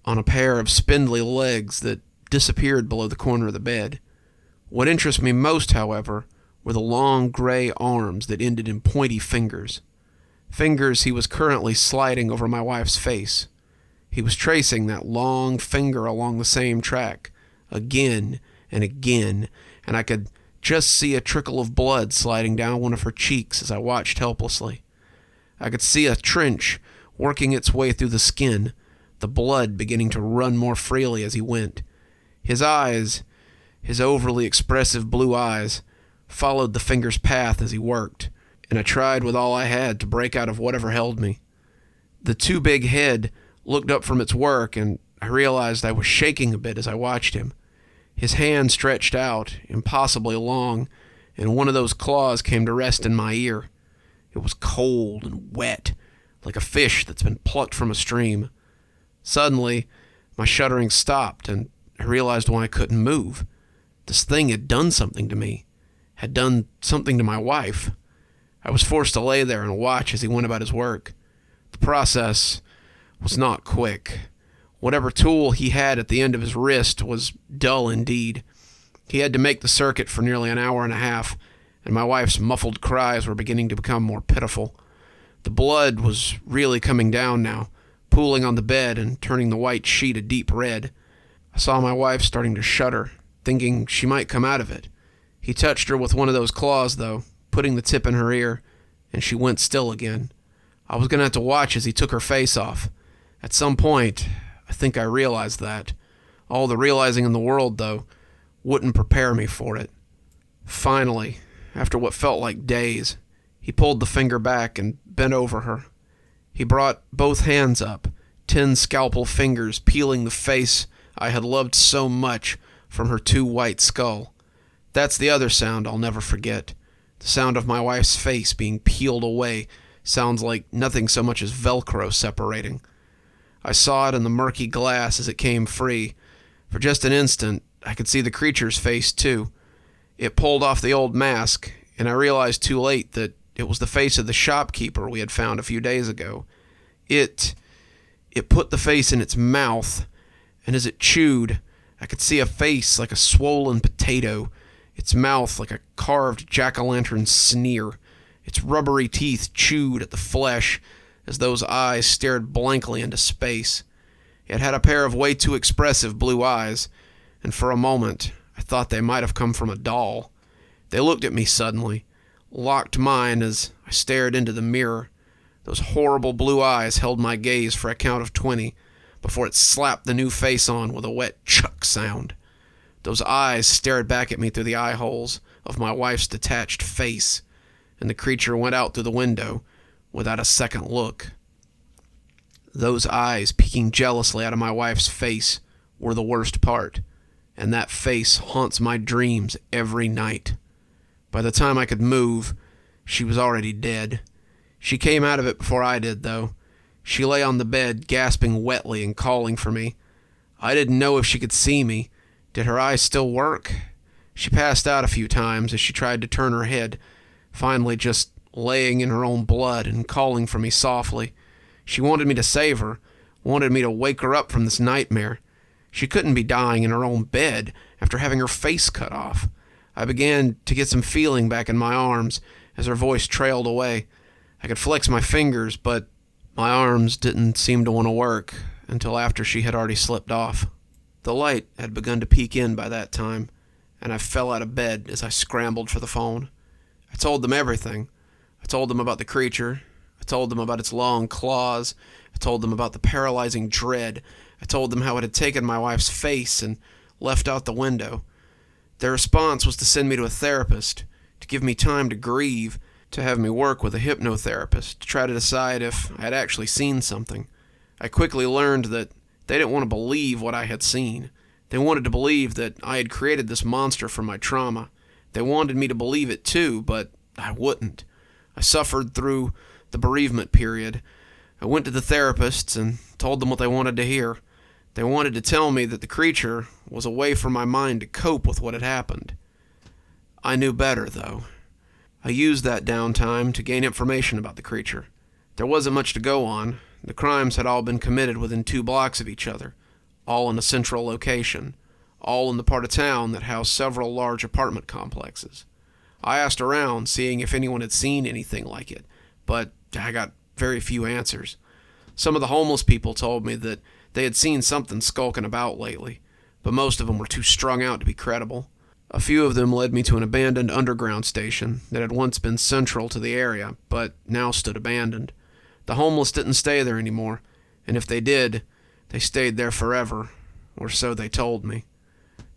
on a pair of spindly legs that disappeared below the corner of the bed. What interested me most, however, were the long gray arms that ended in pointy fingers. Fingers he was currently sliding over my wife's face. He was tracing that long finger along the same track, again and again, and I could just see a trickle of blood sliding down one of her cheeks as I watched helplessly. I could see a trench working its way through the skin, the blood beginning to run more freely as he went. His eyes, his overly expressive blue eyes, followed the finger's path as he worked, and I tried with all I had to break out of whatever held me. The too big head looked up from its work, and I realized I was shaking a bit as I watched him. His hand stretched out, impossibly long, and one of those claws came to rest in my ear. It was cold and wet, like a fish that's been plucked from a stream. Suddenly, my shuddering stopped, and I realized why I couldn't move. This thing had done something to me, had done something to my wife. I was forced to lay there and watch as he went about his work. The process was not quick. Whatever tool he had at the end of his wrist was dull indeed. He had to make the circuit for nearly an hour and a half, and my wife's muffled cries were beginning to become more pitiful. The blood was really coming down now, pooling on the bed and turning the white sheet a deep red. I saw my wife starting to shudder, thinking she might come out of it. He touched her with one of those claws, though, putting the tip in her ear, and she went still again. I was going to have to watch as he took her face off. At some point, I think I realized that. All the realizing in the world, though, wouldn't prepare me for it. Finally, after what felt like days, he pulled the finger back and bent over her. He brought both hands up, 10 scalpel fingers peeling the face I had loved so much from her too white skull. That's the other sound I'll never forget. The sound of my wife's face being peeled away sounds like nothing so much as Velcro separating. I saw it in the murky glass as it came free. For just an instant, I could see the creature's face, too. It pulled off the old mask, and I realized too late that it was the face of the shopkeeper we had found a few days ago. It put the face in its mouth, and as it chewed, I could see a face like a swollen potato, its mouth like a carved jack-o'-lantern sneer. Its rubbery teeth chewed at the flesh as those eyes stared blankly into space. It had a pair of way too expressive blue eyes, and for a moment I thought they might have come from a doll. They looked at me suddenly, locked mine as I stared into the mirror. Those horrible blue eyes held my gaze for a count of 20 before it slapped the new face on with a wet chuck sound. Those eyes stared back at me through the eye holes of my wife's detached face, and the creature went out through the window without a second look. Those eyes peeking jealously out of my wife's face were the worst part, and that face haunts my dreams every night. By the time I could move, she was already dead. She came out of it before I did, though. She lay on the bed, gasping wetly and calling for me. I didn't know if she could see me. Did her eyes still work? She passed out a few times as she tried to turn her head, finally just laying in her own blood and calling for me softly. She wanted me to save her, wanted me to wake her up from this nightmare. She couldn't be dying in her own bed after having her face cut off. I began to get some feeling back in my arms as her voice trailed away. I could flex my fingers, but my arms didn't seem to want to work until after she had already slipped off. The light had begun to peek in by that time, and I fell out of bed as I scrambled for the phone. I told them everything. I told them about the creature. I told them about its long claws. I told them about the paralyzing dread. I told them how it had taken my wife's face and left out the window. Their response was to send me to a therapist, to give me time to grieve, to have me work with a hypnotherapist, to try to decide if I had actually seen something. I quickly learned that they didn't want to believe what I had seen. They wanted to believe that I had created this monster from my trauma. They wanted me to believe it too, but I wouldn't. I suffered through the bereavement period. I went to the therapists and told them what they wanted to hear. They wanted to tell me that the creature was a way for my mind to cope with what had happened. I knew better, though. I used that downtime to gain information about the creature. There wasn't much to go on. The crimes had all been committed within 2 blocks of each other, all in a central location, all in the part of town that housed several large apartment complexes. I asked around, seeing if anyone had seen anything like it, but I got very few answers. Some of the homeless people told me that they had seen something skulking about lately, but most of them were too strung out to be credible. A few of them led me to an abandoned underground station that had once been central to the area, but now stood abandoned. The homeless didn't stay there anymore, and if they did, they stayed there forever, or so they told me.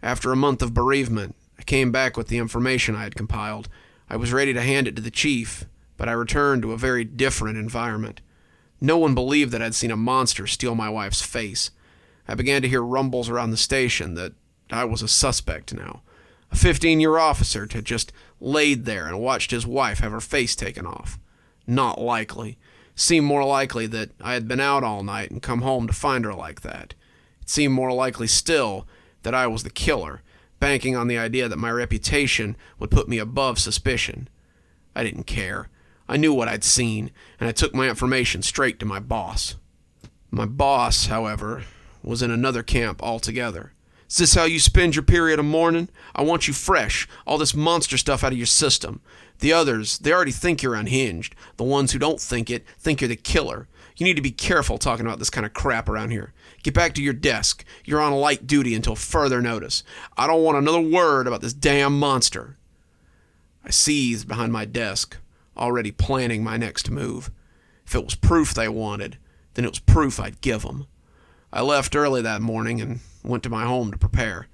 After a month of bereavement, I came back with the information I had compiled. I was ready to hand it to the chief, but I returned to a very different environment. No one believed that I'd seen a monster steal my wife's face. I began to hear rumbles around the station that I was a suspect now. A 15-year officer had just laid there and watched his wife have her face taken off. Not likely. Seemed more likely that I had been out all night and come home to find her like that. It seemed more likely still that I was the killer, banking on the idea that my reputation would put me above suspicion. I didn't care. I knew what I'd seen, and I took my information straight to my boss. My boss, however, was in another camp altogether. Is this how you spend your period of mourning? I want you fresh, all this monster stuff out of your system. The others, they already think you're unhinged. The ones who don't think it, think you're the killer. You need to be careful talking about this kind of crap around here. Get back to your desk. You're on light duty until further notice. I don't want another word about this damn monster. I seethed behind my desk, already planning my next move. If it was proof they wanted, then it was proof I'd give them. I left early that morning and went to my home to prepare.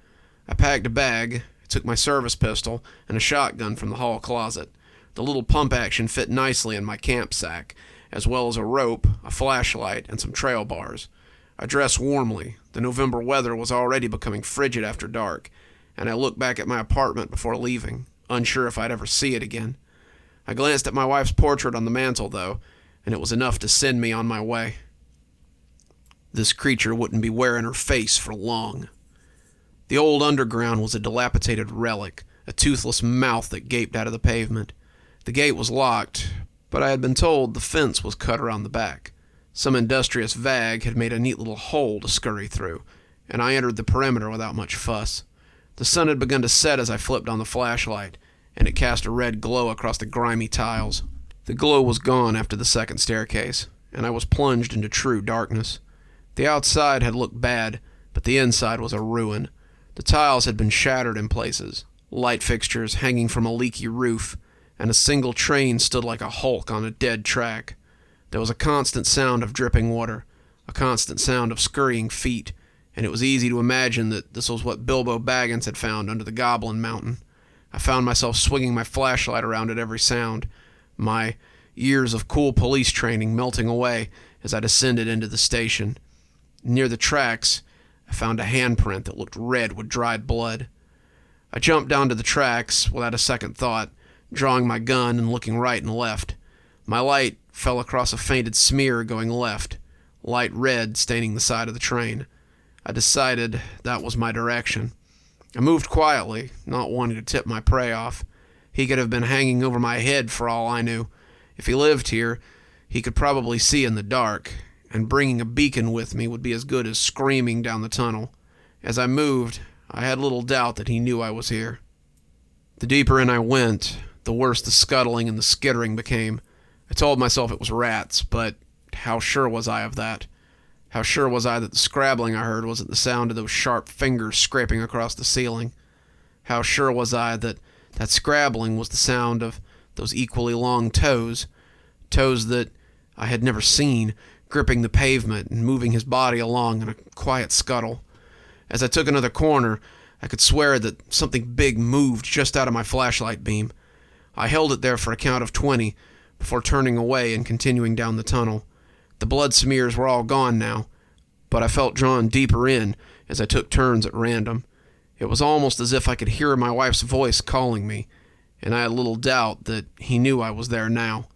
I packed a bag, took my service pistol, and a shotgun from the hall closet. The little pump action fit nicely in my camp sack, as well as a rope, a flashlight, and some trail bars. I dressed warmly. The November weather was already becoming frigid after dark, and I looked back at my apartment before leaving, unsure if I'd ever see it again. I glanced at my wife's portrait on the mantel, though, and it was enough to send me on my way. This creature wouldn't be wearing her face for long. The old underground was a dilapidated relic, a toothless mouth that gaped out of the pavement. The gate was locked, but I had been told the fence was cut around the back. Some industrious vag had made a neat little hole to scurry through, and I entered the perimeter without much fuss. The sun had begun to set as I flipped on the flashlight, and it cast a red glow across the grimy tiles. The glow was gone after the second staircase, and I was plunged into true darkness. The outside had looked bad, but the inside was a ruin. The tiles had been shattered in places, light fixtures hanging from a leaky roof, and a single train stood like a hulk on a dead track. There was a constant sound of dripping water, a constant sound of scurrying feet, and it was easy to imagine that this was what Bilbo Baggins had found under the Goblin Mountain. I found myself swinging my flashlight around at every sound, my years of cool police training melting away as I descended into the station. Near the tracks, I found a handprint that looked red with dried blood. I jumped down to the tracks without a second thought, drawing my gun and looking right and left. My light fell across a fainted smear going left, light red staining the side of the train. I decided that was my direction. I moved quietly, not wanting to tip my prey off. He could have been hanging over my head for all I knew. If he lived here, he could probably see in the dark, and bringing a beacon with me would be as good as screaming down the tunnel. As I moved, I had little doubt that he knew I was here. The deeper in I went, the worse the scuttling and the skittering became. I told myself it was rats, but how sure was I of that? How sure was I that the scrabbling I heard wasn't the sound of those sharp fingers scraping across the ceiling? How sure was I that that scrabbling was the sound of those equally long toes that I had never seen, gripping the pavement and moving his body along in a quiet scuttle. As I took another corner, I could swear that something big moved just out of my flashlight beam. I held it there for a count of 20 before turning away and continuing down the tunnel. The blood smears were all gone now, but I felt drawn deeper in as I took turns at random. It was almost as if I could hear my wife's voice calling me, and I had little doubt that he knew I was there now.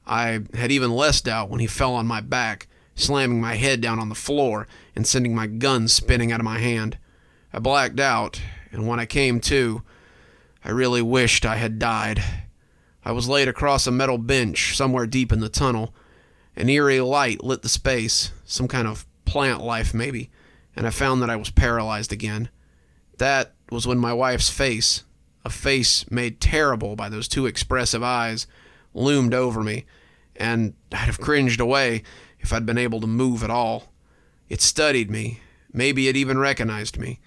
I had even less doubt when he fell on my back, slamming my head down on the floor and sending my gun spinning out of my hand. I blacked out, and when I came to, I really wished I had died. I was laid across a metal bench somewhere deep in the tunnel. An eerie light lit the space, some kind of plant life maybe, and I found that I was paralyzed again. That was when my wife's face, a face made terrible by those two expressive eyes, loomed over me, and I'd have cringed away if I'd been able to move at all. It studied me, maybe it even recognized me,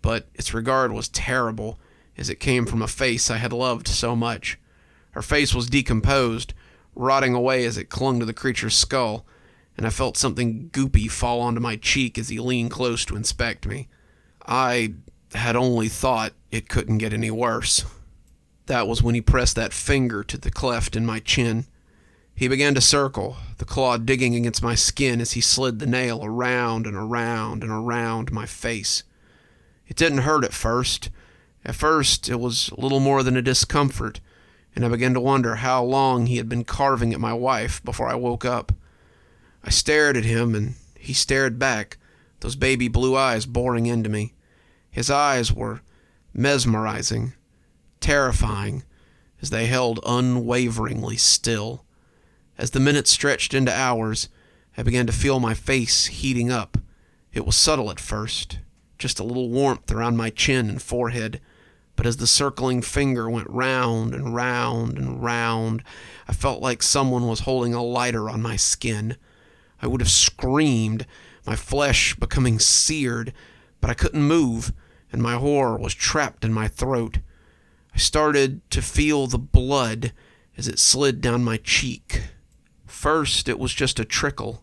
but its regard was terrible, as it came from a face I had loved so much. Her face was decomposed, rotting away as it clung to the creature's skull, and I felt something goopy fall onto my cheek as he leaned close to inspect me. I had only thought it couldn't get any worse. That was when he pressed that finger to the cleft in my chin. He began to circle, the claw digging against my skin as he slid the nail around and around and around my face. It didn't hurt at first. At first, it was little more than a discomfort, and I began to wonder how long he had been carving at my wife before I woke up. I stared at him, and he stared back, those baby blue eyes boring into me. His eyes were mesmerizing, terrifying, as they held unwaveringly still. As the minutes stretched into hours, I began to feel my face heating up. It was subtle at first, just a little warmth around my chin and forehead, but as the circling finger went round and round and round, I felt like someone was holding a lighter on my skin. I would have screamed, my flesh becoming seared, but I couldn't move, and my horror was trapped in my throat. I started to feel the blood as it slid down my cheek. First, it was just a trickle,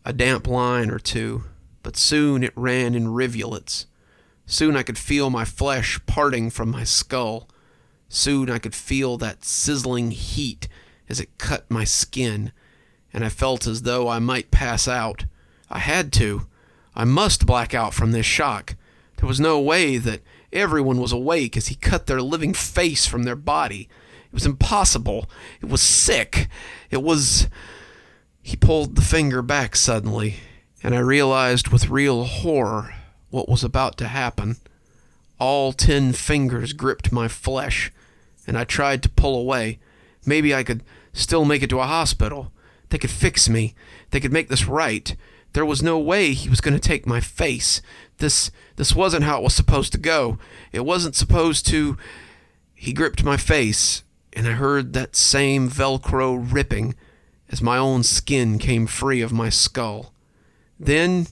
a damp line or two, but soon it ran in rivulets. Soon I could feel my flesh parting from my skull. Soon I could feel that sizzling heat as it cut my skin, and I felt as though I might pass out. I had to. I must black out from this shock. There was no way that everyone was awake as he cut their living face from their body. It was impossible. It was sick. It was... He pulled the finger back suddenly, and I realized with real horror what was about to happen. All 10 fingers gripped my flesh, and I tried to pull away. Maybe I could still make it to a hospital. They could fix me. They could make this right. There was no way he was going to take my face. This wasn't how it was supposed to go. It wasn't supposed to... He gripped my face, and I heard that same Velcro ripping as my own skin came free of my skull. Then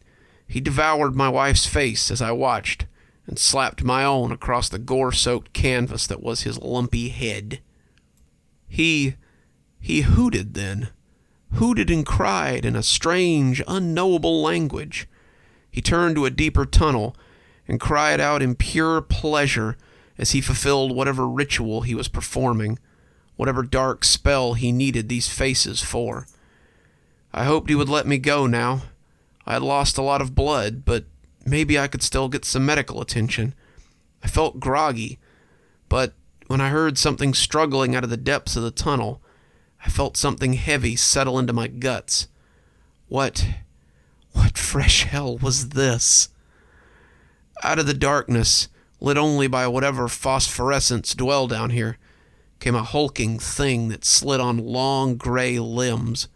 he devoured my wife's face as I watched, and slapped my own across the gore-soaked canvas that was his lumpy head. He hooted then. Hooted and cried in a strange, unknowable language. He turned to a deeper tunnel and cried out in pure pleasure as he fulfilled whatever ritual he was performing, whatever dark spell he needed these faces for. I hoped he would let me go now. I had lost a lot of blood, but maybe I could still get some medical attention. I felt groggy, but when I heard something struggling out of the depths of the tunnel, I felt something heavy settle into my guts. What fresh hell was this? Out of the darkness, lit only by whatever phosphorescence dwelled down here, came a hulking thing that slid on long gray limbs.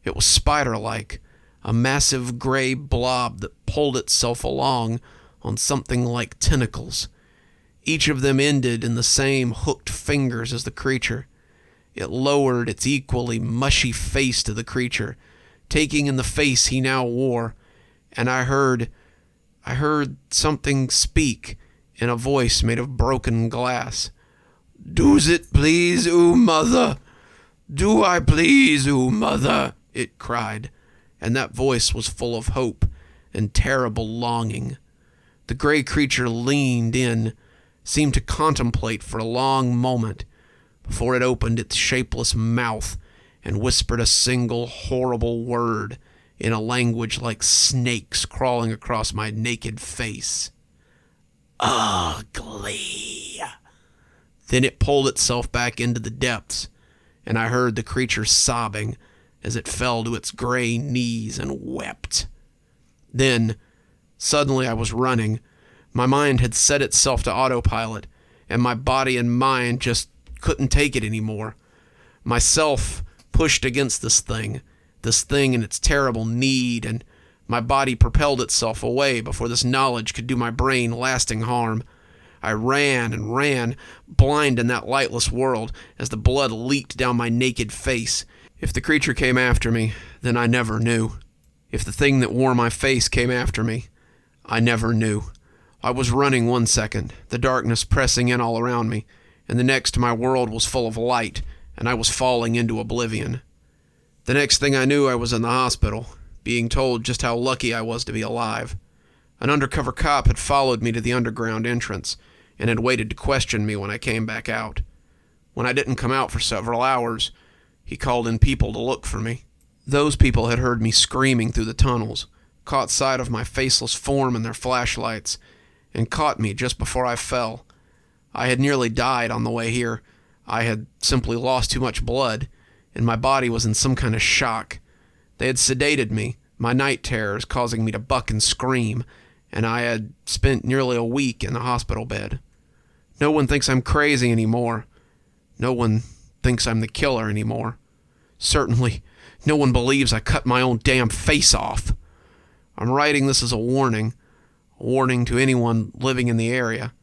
It was spider-like, a massive gray blob that pulled itself along on something like tentacles. Each of them ended in the same hooked fingers as the creature. It lowered its equally mushy face to the creature, taking in the face he now wore, and I heard something speak in a voice made of broken glass. Does it please oo, mother? Do I please oo, mother? It cried, and that voice was full of hope and terrible longing. The gray creature leaned in, seemed to contemplate for a long moment, before it opened its shapeless mouth and whispered a single horrible word in a language like snakes crawling across my naked face. Ugly. Then it pulled itself back into the depths, and I heard the creature sobbing as it fell to its gray knees and wept. Then, suddenly I was running. My mind had set itself to autopilot, and my body and mind just couldn't take it anymore. Myself pushed against this thing and its terrible need, and my body propelled itself away before this knowledge could do my brain lasting harm. I ran and ran, blind in that lightless world, as the blood leaked down my naked face. If the creature came after me, then I never knew. If the thing that wore my face came after me, I never knew. I was running 1 second, the darkness pressing in all around me, and the next my world was full of light, and I was falling into oblivion. The next thing I knew, I was in the hospital, being told just how lucky I was to be alive. An undercover cop had followed me to the underground entrance, and had waited to question me when I came back out. When I didn't come out for several hours, he called in people to look for me. Those people had heard me screaming through the tunnels, caught sight of my faceless form in their flashlights, and caught me just before I fell. I had nearly died on the way here. I had simply lost too much blood, and my body was in some kind of shock. They had sedated me, my night terrors causing me to buck and scream, and I had spent nearly a week in the hospital bed. No one thinks I'm crazy anymore. No one thinks I'm the killer anymore. Certainly, no one believes I cut my own damn face off. I'm writing this as a warning to anyone living in the area.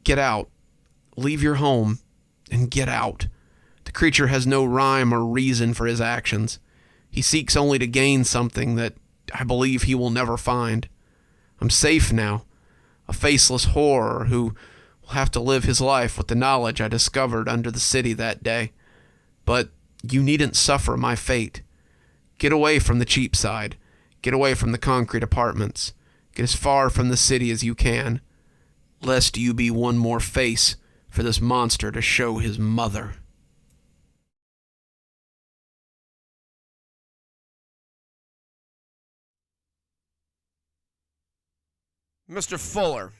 Get out. Leave your home and get out. The creature has no rhyme or reason for his actions. He seeks only to gain something that I believe he will never find. I'm safe now, a faceless horror who will have to live his life with the knowledge I discovered under the city that day. But you needn't suffer my fate. Get away from the cheap side. Get away from the concrete apartments. Get as far from the city as you can, lest you be one more face for this monster to show his mother. Mr. Fuller.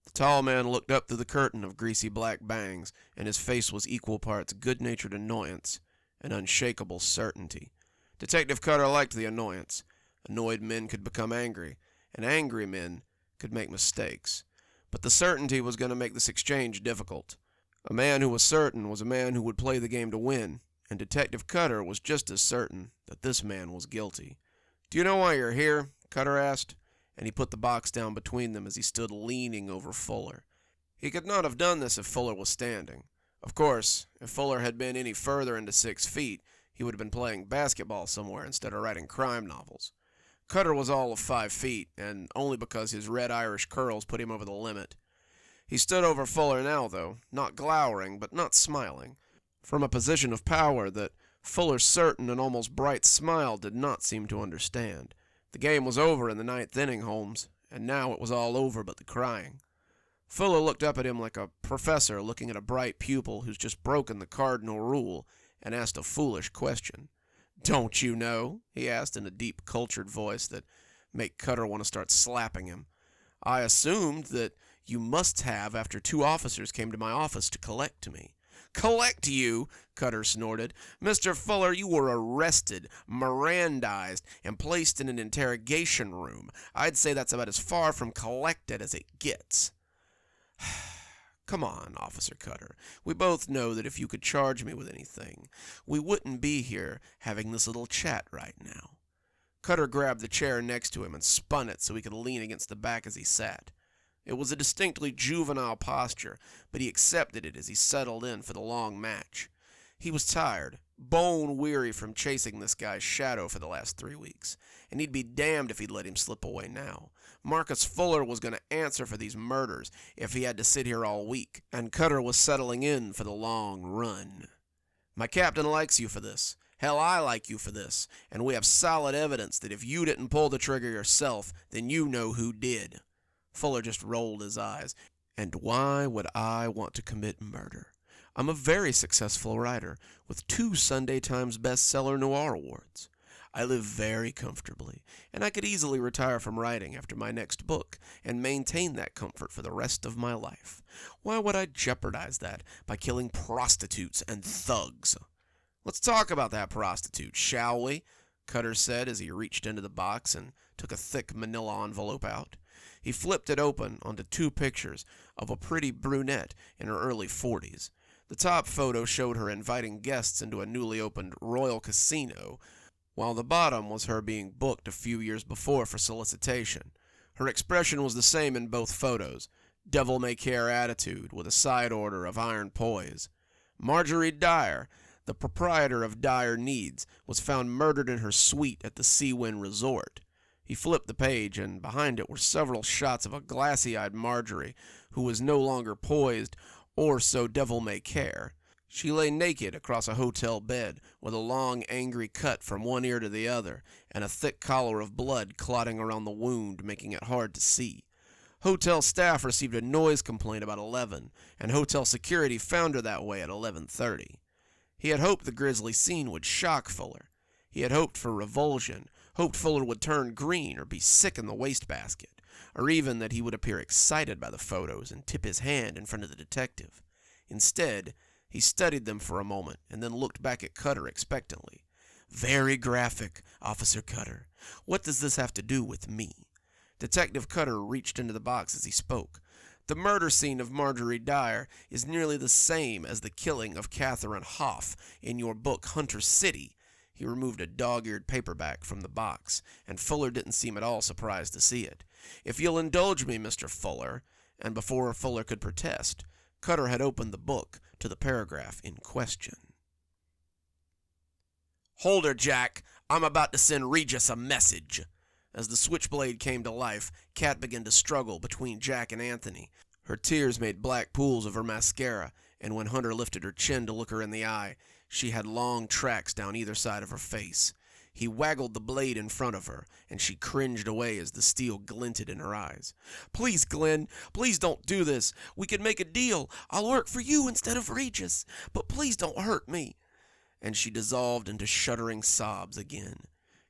The tall man looked up through the curtain of greasy black bangs, and his face was equal parts good-natured annoyance and unshakable certainty. Detective Cutter liked the annoyance. Annoyed men could become angry, and angry men could make mistakes. But the certainty was going to make this exchange difficult. A man who was certain was a man who would play the game to win, and Detective Cutter was just as certain that this man was guilty. "Do you know why you're here?" Cutter asked, and he put the box down between them as he stood leaning over Fuller. He could not have done this if Fuller was standing. Of course, if Fuller had been any further into 6 feet, he would have been playing basketball somewhere instead of writing crime novels. Cutter was all of 5 feet, and only because his red Irish curls put him over the limit. He stood over Fuller now, though, not glowering, but not smiling, from a position of power that Fuller's certain and almost bright smile did not seem to understand. The game was over in the 9th inning, Holmes, and now it was all over but the crying. Fuller looked up at him like a professor looking at a bright pupil who's just broken the cardinal rule and asked a foolish question. "Don't you know?" he asked in a deep, cultured voice that made Cutter want to start slapping him. "I assumed that you must have after 2 officers came to my office to collect me." "Collect you?" Cutter snorted. "Mr. Fuller, you were arrested, Mirandized, and placed in an interrogation room. I'd say that's about as far from collected as it gets." "Come on, Officer Cutter. We both know that if you could charge me with anything, we wouldn't be here having this little chat right now." Cutter grabbed the chair next to him and spun it so he could lean against the back as he sat. It was a distinctly juvenile posture, but he accepted it as he settled in for the long match. He was tired, bone weary from chasing this guy's shadow for the last 3 weeks, and he'd be damned if he'd let him slip away now. Marcus Fuller was going to answer for these murders if he had to sit here all week, and Cutter was settling in for the long run. My captain likes you for this. Hell, I like you for this, and we have solid evidence that if you didn't pull the trigger yourself, then you know who did. Fuller just rolled his eyes. And why would I want to commit murder? I'm a very successful writer with 2 Sunday Times bestseller noir awards. I live very comfortably, and I could easily retire from writing after my next book and maintain that comfort for the rest of my life. Why would I jeopardize that by killing prostitutes and thugs? Let's talk about that prostitute, shall we? Cutter said as he reached into the box and took a thick manila envelope out. He flipped it open onto 2 pictures of a pretty brunette in her early 40s. The top photo showed her inviting guests into a newly opened Royal Casino, while the bottom was her being booked a few years before for solicitation. Her expression was the same in both photos, devil-may-care attitude with a side order of iron poise. Marjorie Dyer, the proprietor of Dire Needs, was found murdered in her suite at the Seawind Resort. He flipped the page, and behind it were several shots of a glassy-eyed Marjorie, who was no longer poised or so devil-may-care. She lay naked across a hotel bed, with a long, angry cut from one ear to the other, and a thick collar of blood clotting around the wound, making it hard to see. Hotel staff received a noise complaint about 11, and hotel security found her that way at 11:30. He had hoped the grisly scene would shock Fuller. He had hoped for revulsion, hoped Fuller would turn green or be sick in the wastebasket, or even that he would appear excited by the photos and tip his hand in front of the detective. Instead, he studied them for a moment and then looked back at Cutter expectantly. Very graphic, Officer Cutter. What does this have to do with me? Detective Cutter reached into the box as he spoke. The murder scene of Marjorie Dyer is nearly the same as the killing of Catherine Hoff in your book Hunter City. He removed a dog-eared paperback from the box, and Fuller didn't seem at all surprised to see it. If you'll indulge me, Mr. Fuller, and before Fuller could protest, Cutter had opened the book to the paragraph in question. Hold her, Jack. I'm about to send Regis a message. As the switchblade came to life, Kat began to struggle between Jack and Anthony. Her tears made black pools of her mascara, and when Hunter lifted her chin to look her in the eye, she had long tracks down either side of her face. He waggled the blade in front of her, and she cringed away as the steel glinted in her eyes. Please, Glenn, please don't do this. We can make a deal. I'll work for you instead of Regis, but please don't hurt me. And she dissolved into shuddering sobs again.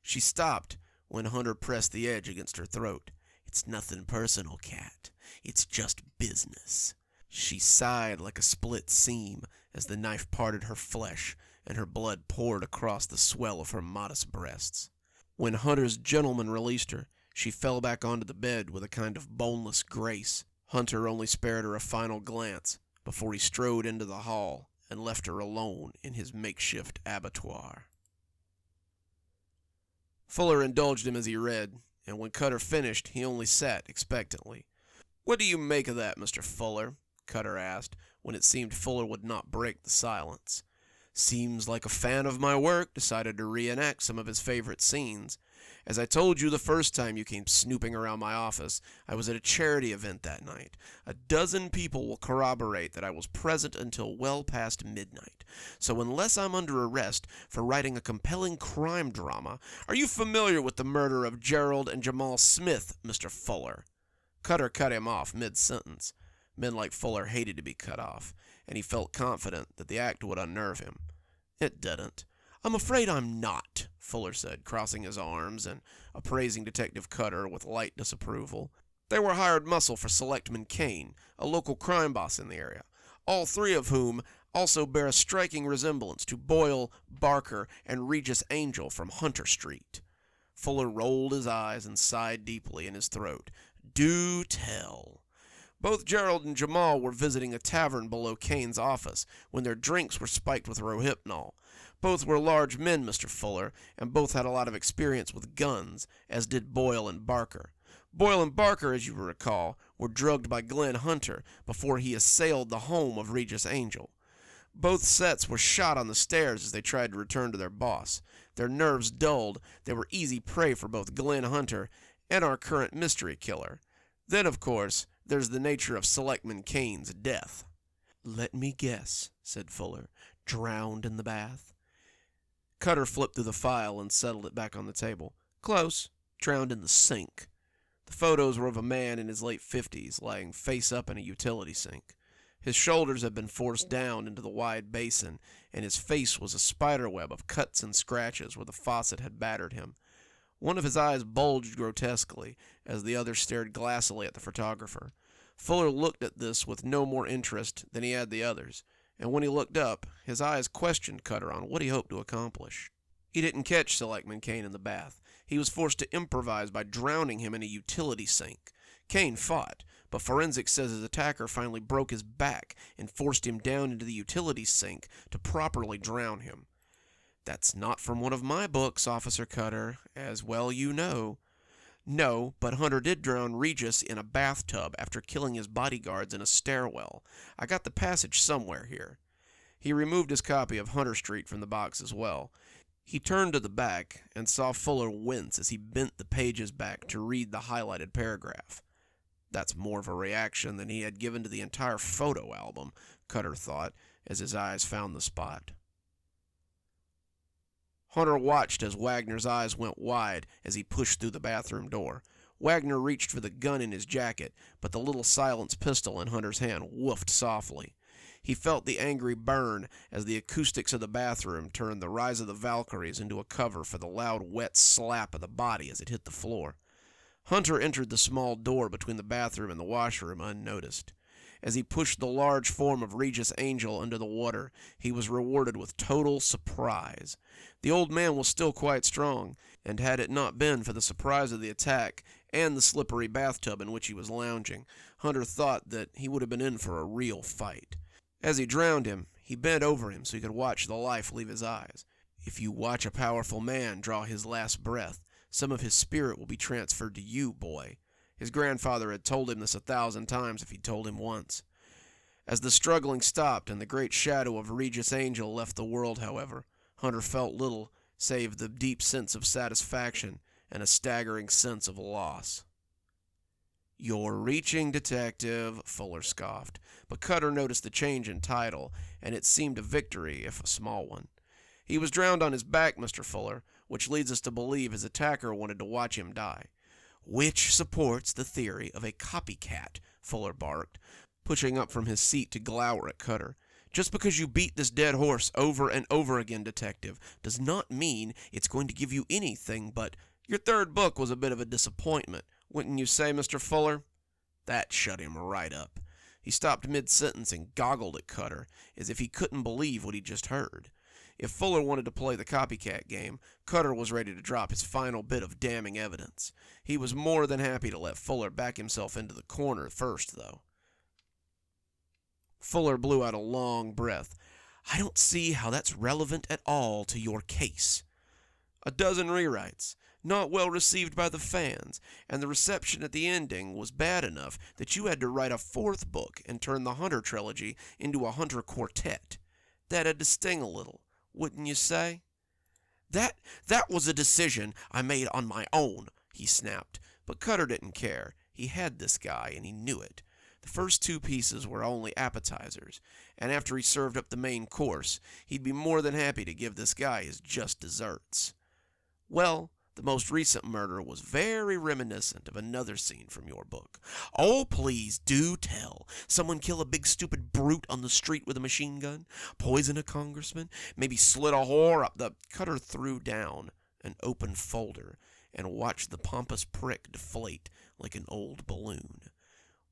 She stopped when Hunter pressed the edge against her throat. It's nothing personal, Kat. It's just business. She sighed like a split seam as the knife parted her flesh and her blood poured across the swell of her modest breasts. When Hunter's gentleman released her, she fell back onto the bed with a kind of boneless grace. Hunter only spared her a final glance before he strode into the hall and left her alone in his makeshift abattoir. Fuller indulged him as he read, and when Cutter finished, he only sat expectantly. What do you make of that, Mr. Fuller? Cutter asked, when it seemed Fuller would not break the silence. Seems like a fan of my work decided to reenact some of his favorite scenes. As I told you the first time you came snooping around my office, I was at a charity event that night. 12 people will corroborate that I was present until well past midnight. So unless I'm under arrest for writing a compelling crime drama, are you familiar with the murder of Gerald and Jamal Smith, Mr. Fuller? Cutter cut him off mid-sentence. Men like Fuller hated to be cut off, and he felt confident that the act would unnerve him. It didn't. I'm afraid I'm not, Fuller said, crossing his arms and appraising Detective Cutter with light disapproval. They were hired muscle for Selectman Kane, a local crime boss in the area, all 3 of whom also bear a striking resemblance to Boyle, Barker, and Regis Angel from Hunter Street. Fuller rolled his eyes and sighed deeply in his throat. Do tell. Both Gerald and Jamal were visiting a tavern below Kane's office when their drinks were spiked with Rohypnol. Both were large men, Mr. Fuller, and both had a lot of experience with guns, as did Boyle and Barker. Boyle and Barker, as you recall, were drugged by Glenn Hunter before he assailed the home of Regis Angel. Both sets were shot on the stairs as they tried to return to their boss. Their nerves dulled, they were easy prey for both Glenn Hunter and our current mystery killer. Then, of course, there's the nature of Selectman Kane's death. "Let me guess," said Fuller. "Drowned in the bath?" Cutter flipped through the file and settled it back on the table. "Close. Drowned in the sink." The photos were of a man in his late 50s, lying face up in a utility sink. His shoulders had been forced down into the wide basin, and his face was a spiderweb of cuts and scratches where the faucet had battered him. One of his eyes bulged grotesquely, as the other stared glassily at the photographer. Fuller looked at this with no more interest than he had the others, and when he looked up, his eyes questioned Cutter on what he hoped to accomplish. He didn't catch Selectman Kane in the bath. He was forced to improvise by drowning him in a utility sink. Kane fought, but forensics says his attacker finally broke his back and forced him down into the utility sink to properly drown him. That's not from one of my books, Officer Cutter, as well you know. No, but Hunter did drown Regis in a bathtub after killing his bodyguards in a stairwell. I got the passage somewhere here. He removed his copy of Hunter Street from the box as well. He turned to the back and saw Fuller wince as he bent the pages back to read the highlighted paragraph. That's more of a reaction than he had given to the entire photo album, Cutter thought, as his eyes found the spot. Hunter watched as Wagner's eyes went wide as he pushed through the bathroom door. Wagner reached for the gun in his jacket, but the little silenced pistol in Hunter's hand woofed softly. He felt the angry burn as the acoustics of the bathroom turned the Rise of the Valkyries into a cover for the loud, wet slap of the body as it hit the floor. Hunter entered the small door between the bathroom and the washroom unnoticed. As he pushed the large form of Regis Angel under the water, he was rewarded with total surprise. The old man was still quite strong, and had it not been for the surprise of the attack and the slippery bathtub in which he was lounging, Hunter thought that he would have been in for a real fight. As he drowned him, he bent over him so he could watch the life leave his eyes. If you watch a powerful man draw his last breath, some of his spirit will be transferred to you, boy. His grandfather had told him this 1,000 times if he'd told him once. As the struggling stopped and the great shadow of Regis Angel left the world, however, Hunter felt little save the deep sense of satisfaction and a staggering sense of loss. "You're reaching, Detective," Fuller scoffed, but Cutter noticed the change in title, and it seemed a victory, if a small one. "He was drowned on his back, Mr. Fuller, which leads us to believe his attacker wanted to watch him die." "Which supports the theory of a copycat," Fuller barked, pushing up from his seat to glower at Cutter. "Just because you beat this dead horse over and over again, Detective, does not mean it's going to give you anything but... Your third book was a bit of a disappointment, wouldn't you say, Mr. Fuller?" That shut him right up. He stopped mid-sentence and goggled at Cutter, as if he couldn't believe what he'd just heard. If Fuller wanted to play the copycat game, Cutter was ready to drop his final bit of damning evidence. He was more than happy to let Fuller back himself into the corner first, though. Fuller blew out a long breath. "I don't see how that's relevant at all to your case." "A dozen rewrites, not well received by the fans, and the reception at the ending was bad enough that you had to write a 4th book and turn the Hunter trilogy into a Hunter quartet. That had to sting a little, wouldn't you say?" That was a decision I made on my own," he snapped, but Cutter didn't care. He had this guy, and he knew it. The first 2 pieces were only appetizers, and after he served up the main course, he'd be more than happy to give this guy his just desserts. "Well, the most recent murder was very reminiscent of another scene from your book." "Oh, please do tell. Someone kill a big stupid brute on the street with a machine gun? Poison a congressman? Maybe slit a whore up the..." Cutter threw down an open folder and watched the pompous prick deflate like an old balloon.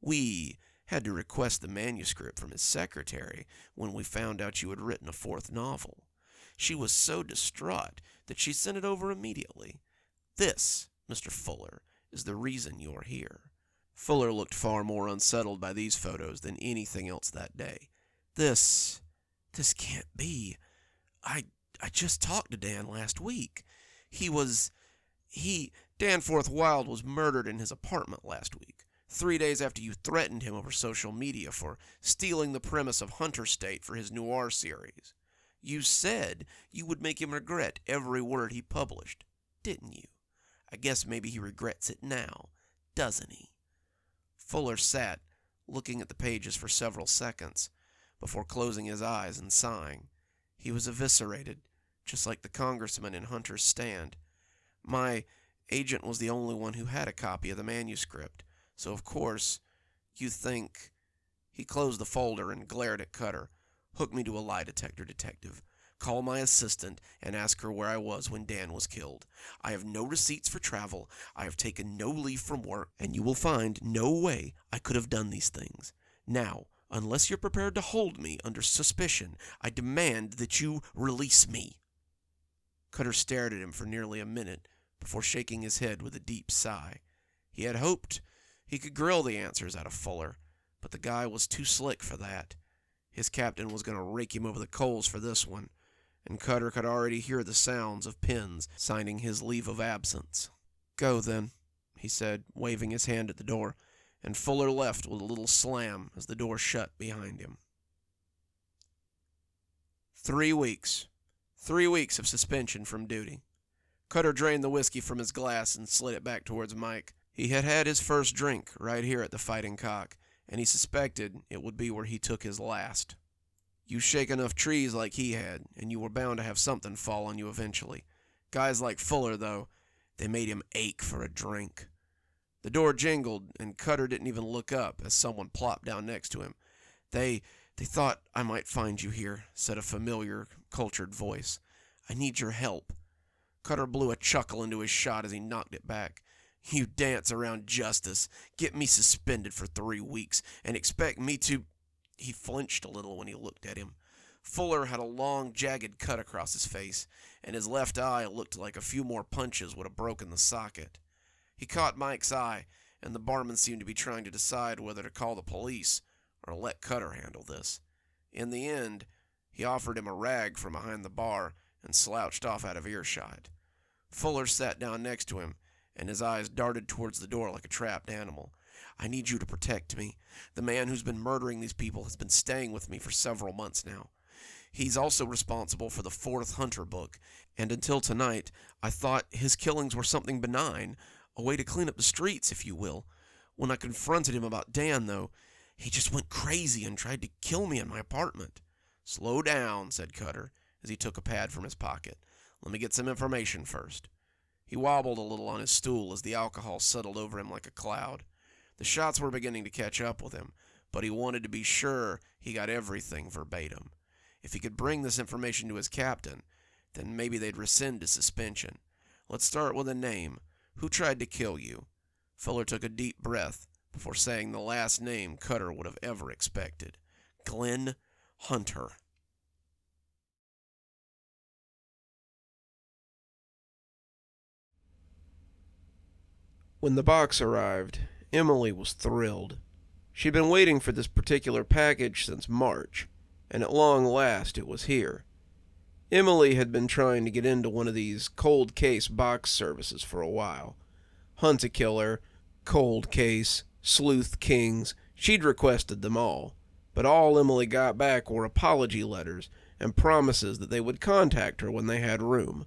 "We had to request the manuscript from his secretary when we found out you had written a 4th novel. She was so distraught that she sent it over immediately. This, Mr. Fuller, is the reason you're here." Fuller looked far more unsettled by these photos than anything else that day. This can't be. I just talked to Dan last week. Danforth Wild was murdered in his apartment last week. 3 days after you threatened him over social media for stealing the premise of Hunter State for his noir series. You said you would make him regret every word he published, didn't you? I guess maybe he regrets it now, doesn't he? Fuller sat, looking at the pages for several seconds, before closing his eyes and sighing. He was eviscerated, just like the congressman in Hunter's stand. My agent was the only one who had a copy of the manuscript, so of course, you think... He closed the folder and glared at Cutter. Hook me to a lie detector, detective. Call my assistant and ask her where I was when Dan was killed. I have no receipts for travel, I have taken no leave from work, and you will find no way I could have done these things. Now, unless you're prepared to hold me under suspicion, I demand that you release me. Cutter stared at him for nearly a minute before shaking his head with a deep sigh. He had hoped he could grill the answers out of Fuller, but the guy was too slick for that. His captain was going to rake him over the coals for this one, and Cutter could already hear the sounds of pens signing his leave of absence. Go, then, he said, waving his hand at the door, and Fuller left with a little slam as the door shut behind him. 3 weeks. 3 weeks of suspension from duty. Cutter drained the whiskey from his glass and slid it back towards Mike. He had had his first drink right here at the Fighting Cock, and he suspected it would be where he took his last. You shake enough trees like he had, and you were bound to have something fall on you eventually. Guys like Fuller, though, they made him ache for a drink. The door jingled, and Cutter didn't even look up as someone plopped down next to him. They thought I might find you here, said a familiar, cultured voice. I need your help. Cutter blew a chuckle into his shot as he knocked it back. You dance around justice, get me suspended for 3 weeks, and expect me to... He flinched a little when he looked at him. Fuller had a long, jagged cut across his face, and his left eye looked like a few more punches would have broken the socket. He caught Mike's eye, and the barman seemed to be trying to decide whether to call the police or let Cutter handle this. In the end, he offered him a rag from behind the bar and slouched off out of earshot. Fuller sat down next to him, and his eyes darted towards the door like a trapped animal. I need you to protect me. The man who's been murdering these people has been staying with me for several months now. He's also responsible for the 4th Hunter book, and until tonight, I thought his killings were something benign, a way to clean up the streets, if you will. When I confronted him about Dan, though, he just went crazy and tried to kill me in my apartment. Slow down, said Cutter, as he took a pad from his pocket. Let me get some information first. He wobbled a little on his stool as the alcohol settled over him like a cloud. The shots were beginning to catch up with him, but he wanted to be sure he got everything verbatim. If he could bring this information to his captain, then maybe they'd rescind his suspension. Let's start with a name. Who tried to kill you? Fuller took a deep breath before saying the last name Cutter would have ever expected. Glenn Hunter. When the box arrived, Emily was thrilled. She'd been waiting for this particular package since March, and at long last it was here. Emily had been trying to get into one of these cold case box services for a while. Hunt-A-Killer, Cold Case, Sleuth Kings, she'd requested them all, but all Emily got back were apology letters and promises that they would contact her when they had room.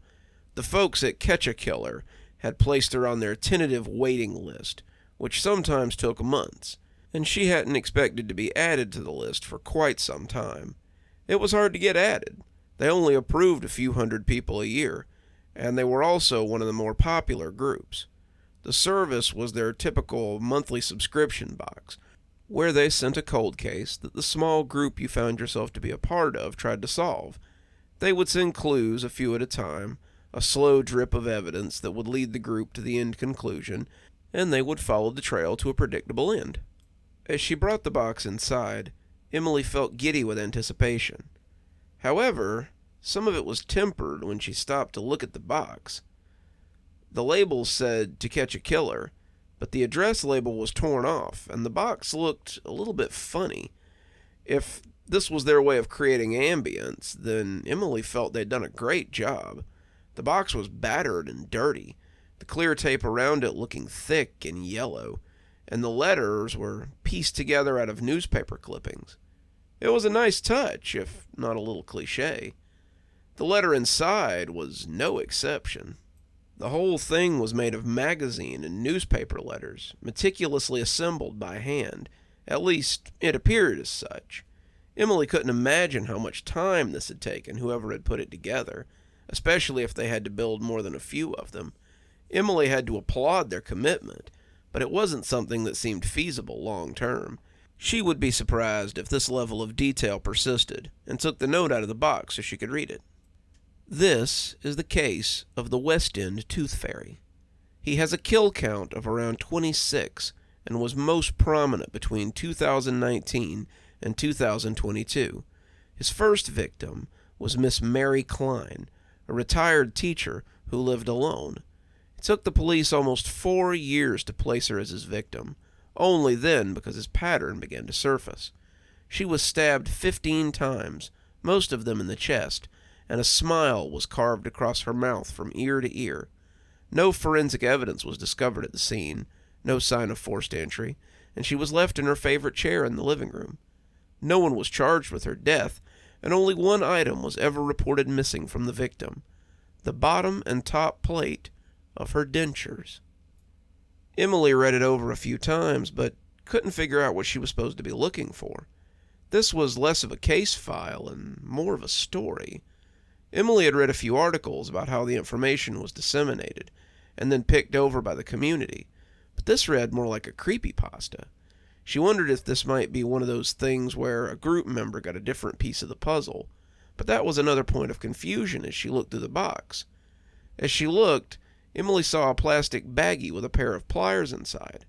The folks at Catch-A-Killer had placed her on their tentative waiting list, which sometimes took months, and she hadn't expected to be added to the list for quite some time. It was hard to get added. They only approved a few hundred people a year, and they were also one of the more popular groups. The service was their typical monthly subscription box, where they sent a cold case that the small group you found yourself to be a part of tried to solve. They would send clues a few at a time, a slow drip of evidence that would lead the group to the end conclusion, and they would follow the trail to a predictable end. As she brought the box inside, Emily felt giddy with anticipation. However, some of it was tempered when she stopped to look at the box. The label said "To Catch a Killer," but the address label was torn off, and the box looked a little bit funny. If this was their way of creating ambience, then Emily felt they'd done a great job. The box was battered and dirty, the clear tape around it looking thick and yellow. and the letters were pieced together out of newspaper clippings. It was a nice touch, if not a little cliché. The letter inside was no exception. The whole thing was made of magazine and newspaper letters, meticulously assembled by hand. At least, it appeared as such. Emily couldn't imagine how much time this had taken, whoever had put it together, especially if they had to build more than a few of them. Emily had to applaud their commitment, but it wasn't something that seemed feasible long term. She would be surprised if this level of detail persisted, and took the note out of the box so she could read it. This is the case of the West End Tooth Fairy. He has a kill count of around 26 and was most prominent between 2019 and 2022. His first victim was Miss Mary Klein, a retired teacher who lived alone. It took the police almost 4 years to place her as his victim, only then because his pattern began to surface. She was stabbed 15 times, most of them in the chest, and a smile was carved across her mouth from ear to ear. No forensic evidence was discovered at the scene, no sign of forced entry, and she was left in her favorite chair in the living room. No one was charged with her death, and only one item was ever reported missing from the victim: the bottom and top plate of her dentures. Emily read it over a few times, but couldn't figure out what she was supposed to be looking for. This was less of a case file and more of a story. Emily had read a few articles about how the information was disseminated and then picked over by the community, but this read more like a creepypasta. She wondered if this might be one of those things where a group member got a different piece of the puzzle, but that was another point of confusion as she looked through the box. As she looked, Emily saw a plastic baggie with a pair of pliers inside.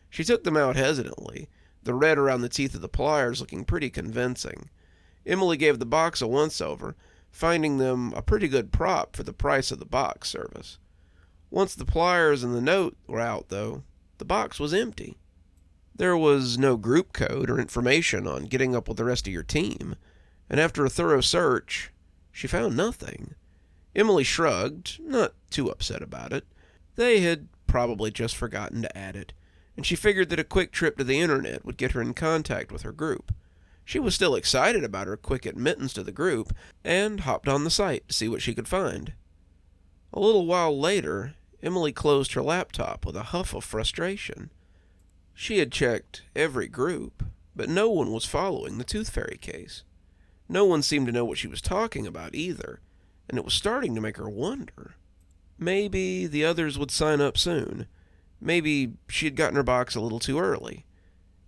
She took them out hesitantly, the red around the teeth of the pliers looking pretty convincing. Emily gave the box a once-over, finding them a pretty good prop for the price of the box service. Once the pliers and the note were out, though, the box was empty. There was no group code or information on getting up with the rest of your team, and after a thorough search, she found nothing. Emily shrugged, not too upset about it. They had probably just forgotten to add it, and she figured that a quick trip to the internet would get her in contact with her group. She was still excited about her quick admittance to the group, and hopped on the site to see what she could find. A little while later, Emily closed her laptop with a huff of frustration. She had checked every group, but no one was following the Tooth Fairy case. No one seemed to know what she was talking about either, and it was starting to make her wonder. Maybe the others would sign up soon. Maybe she had gotten her box a little too early.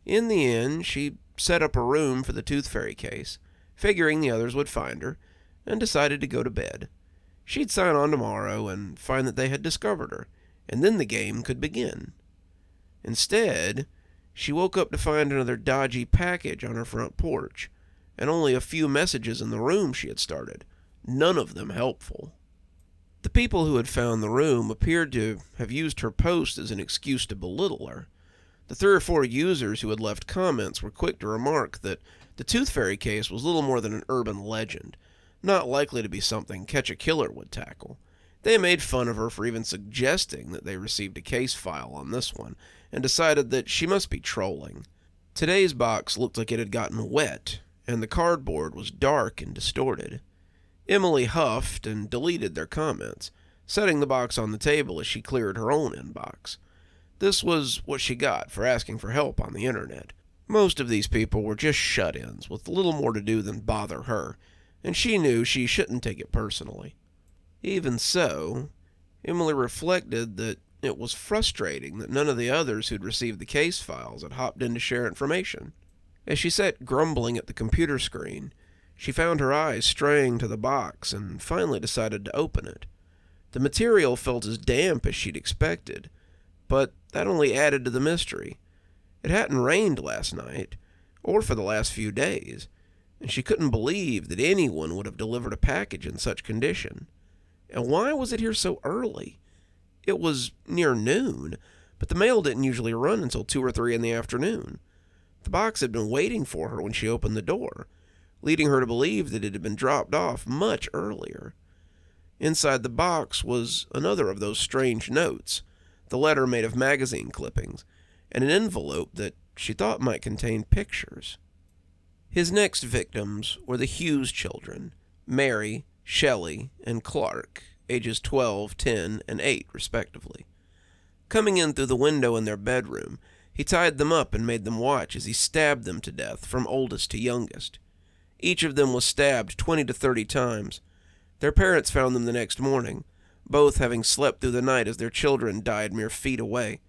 In the end, she set up a room for the Tooth Fairy case, figuring the others would find her, and decided to go to bed. She'd sign on tomorrow and find that they had discovered her, and then the game could begin. Instead, she woke up to find another dodgy package on her front porch, and only a few messages in the room she had started, none of them helpful. The people who had found the room appeared to have used her post as an excuse to belittle her. The 3 or 4 users who had left comments were quick to remark that the Tooth Fairy case was little more than an urban legend, not likely to be something Catch-a-Killer would tackle. They made fun of her for even suggesting that they received a case file on this one, and decided that she must be trolling. Today's box looked like it had gotten wet, and the cardboard was dark and distorted. Emily huffed and deleted their comments, setting the box on the table as she cleared her own inbox. This was what she got for asking for help on the internet. Most of these people were just shut-ins with little more to do than bother her, and she knew she shouldn't take it personally. Even so, Emily reflected that it was frustrating that none of the others who'd received the case files had hopped in to share information. As she sat grumbling at the computer screen, she found her eyes straying to the box and finally decided to open it. The material felt as damp as she'd expected, but that only added to the mystery. It hadn't rained last night, or for the last few days, and she couldn't believe that anyone would have delivered a package in such condition. And why was it here so early? It was near noon, but the mail didn't usually run until 2 or 3 in the afternoon. The box had been waiting for her when she opened the door, leading her to believe that it had been dropped off much earlier. Inside the box was another of those strange notes, the letter made of magazine clippings, and an envelope that she thought might contain pictures. His next victims were the Hughes children, Mary, Shelley, and Clark, ages 12, 10, and 8, respectively. Coming in through the window in their bedroom, he tied them up and made them watch as he stabbed them to death from oldest to youngest. Each of them was stabbed 20 to 30 times. Their parents found them the next morning, both having slept through the night as their children died mere feet away.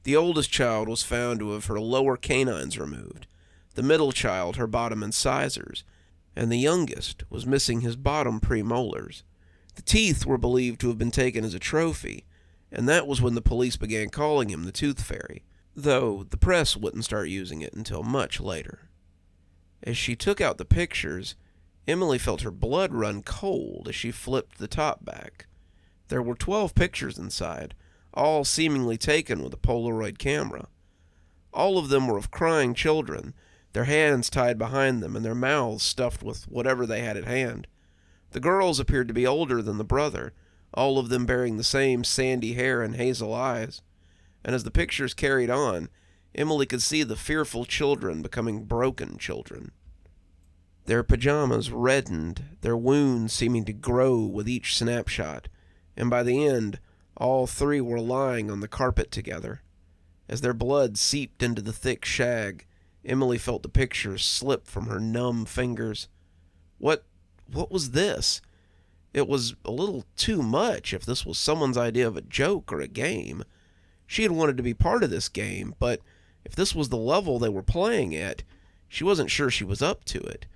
The oldest child was found to have her lower canines removed, the middle child her bottom incisors, and the youngest was missing his bottom premolars. The teeth were believed to have been taken as a trophy, and that was when the police began calling him the Tooth Fairy, though the press wouldn't start using it until much later. As she took out the pictures, Emily felt her blood run cold as she flipped the top back. There were 12 pictures inside, all seemingly taken with a Polaroid camera. All of them were of crying children, their hands tied behind them and their mouths stuffed with whatever they had at hand. The girls appeared to be older than the brother, all of them bearing the same sandy hair and hazel eyes. And as the pictures carried on, Emily could see the fearful children becoming broken children. Their pajamas reddened, their wounds seeming to grow with each snapshot, and by the end, all three were lying on the carpet together. As their blood seeped into the thick shag, Emily felt the pictures slip from her numb fingers. What was this? It was a little too much if this was someone's idea of a joke or a game. She had wanted to be part of this game, but if this was the level they were playing at, she wasn't sure she was up to it.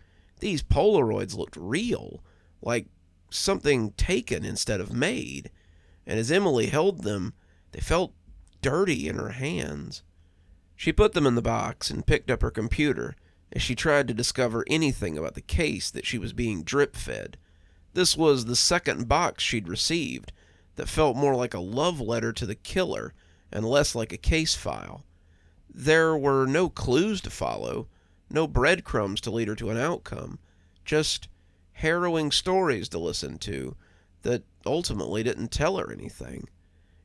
These Polaroids looked real, like something taken instead of made, and as Emily held them, they felt dirty in her hands. She put them in the box and picked up her computer as she tried to discover anything about the case that she was being drip-fed. This was the second box she'd received that felt more like a love letter to the killer and less like a case file. There were no clues to follow, no breadcrumbs to lead her to an outcome, just harrowing stories to listen to that ultimately didn't tell her anything.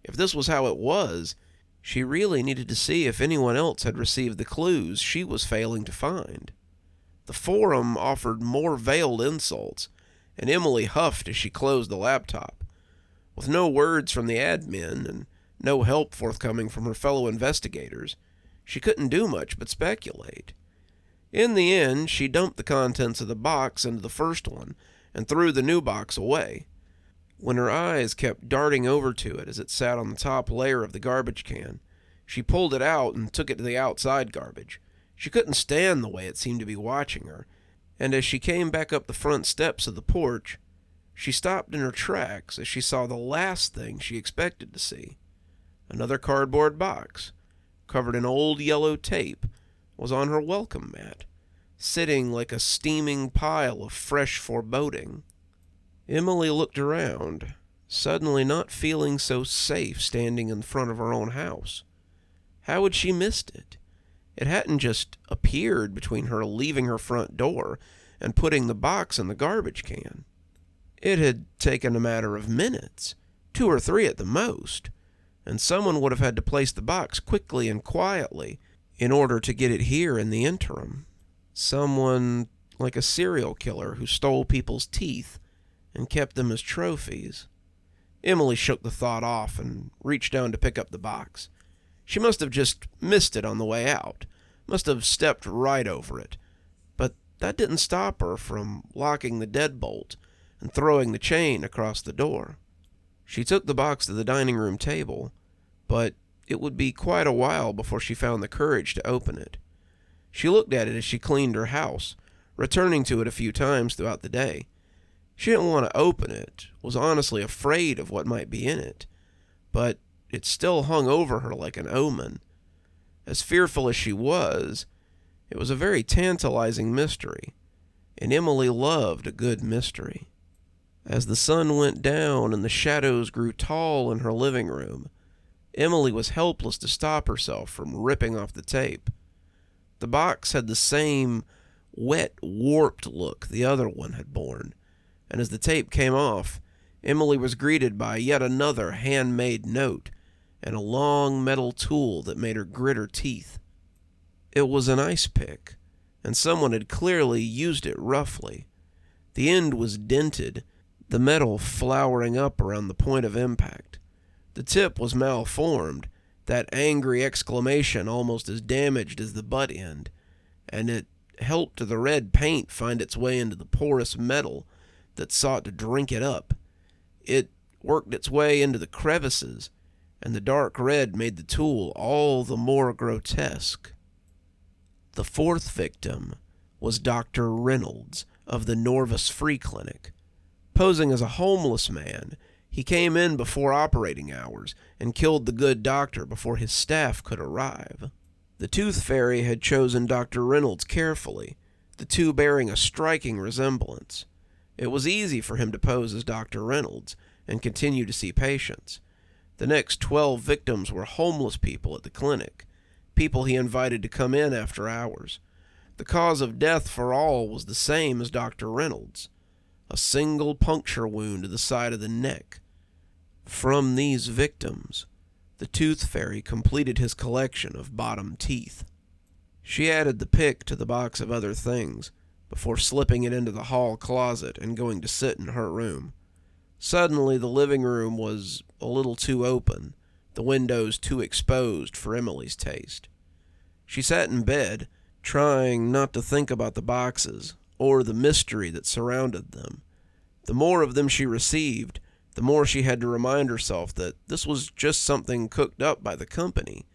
If this was how it was, she really needed to see if anyone else had received the clues she was failing to find. The forum offered more veiled insults, and Emily huffed as she closed the laptop. With no words from the admin and no help forthcoming from her fellow investigators, she couldn't do much but speculate. In the end, she dumped the contents of the box into the first one and threw the new box away. When her eyes kept darting over to it as it sat on the top layer of the garbage can, she pulled it out and took it to the outside garbage. She couldn't stand the way it seemed to be watching her, and as she came back up the front steps of the porch, she stopped in her tracks as she saw the last thing she expected to see. Another cardboard box, covered in old yellow tape, was on her welcome mat, sitting like a steaming pile of fresh foreboding. Emily looked around, suddenly not feeling so safe standing in front of her own house. How had she missed it? It hadn't just appeared between her leaving her front door and putting the box in the garbage can. It had taken a matter of minutes, 2 or 3 at the most, and someone would have had to place the box quickly and quietly in order to get it here in the interim. Someone like a serial killer who stole people's teeth and kept them as trophies. Emily shook the thought off and reached down to pick up the box. She must have just missed it on the way out, must have stepped right over it, but that didn't stop her from locking the deadbolt and throwing the chain across the door. She took the box to the dining room table, but it would be quite a while before she found the courage to open it. She looked at it as she cleaned her house, returning to it a few times throughout the day. She didn't want to open it, was honestly afraid of what might be in it, but it still hung over her like an omen. As fearful as she was, it was a very tantalizing mystery, and Emily loved a good mystery. As the sun went down and the shadows grew tall in her living room, Emily was helpless to stop herself from ripping off the tape. The box had the same wet, warped look the other one had borne, and as the tape came off, Emily was greeted by yet another handmade note, and a long metal tool that made her grit her teeth. It was an ice pick, and someone had clearly used it roughly. The end was dented, the metal flowering up around the point of impact. The tip was malformed, that angry exclamation almost as damaged as the butt end, and it helped the red paint find its way into the porous metal that sought to drink it up. It worked its way into the crevices, and the dark red made the tool all the more grotesque. The fourth victim was Dr. Reynolds of the Norvis Free Clinic. Posing as a homeless man, he came in before operating hours and killed the good doctor before his staff could arrive. The Tooth Fairy had chosen Dr. Reynolds carefully, the two bearing a striking resemblance. It was easy for him to pose as Dr. Reynolds and continue to see patients. The next 12 victims were homeless people at the clinic, people he invited to come in after hours. The cause of death for all was the same as Dr. Reynolds, a single puncture wound to the side of the neck. From these victims, the Tooth Fairy completed his collection of bottom teeth. She added the pick to the box of other things before slipping it into the hall closet and going to sit in her room. Suddenly, the living room was a little too open, the windows too exposed for Emily's taste. She sat in bed, trying not to think about the boxes or the mystery that surrounded them. The more of them she received, the more she had to remind herself that this was just something cooked up by the company.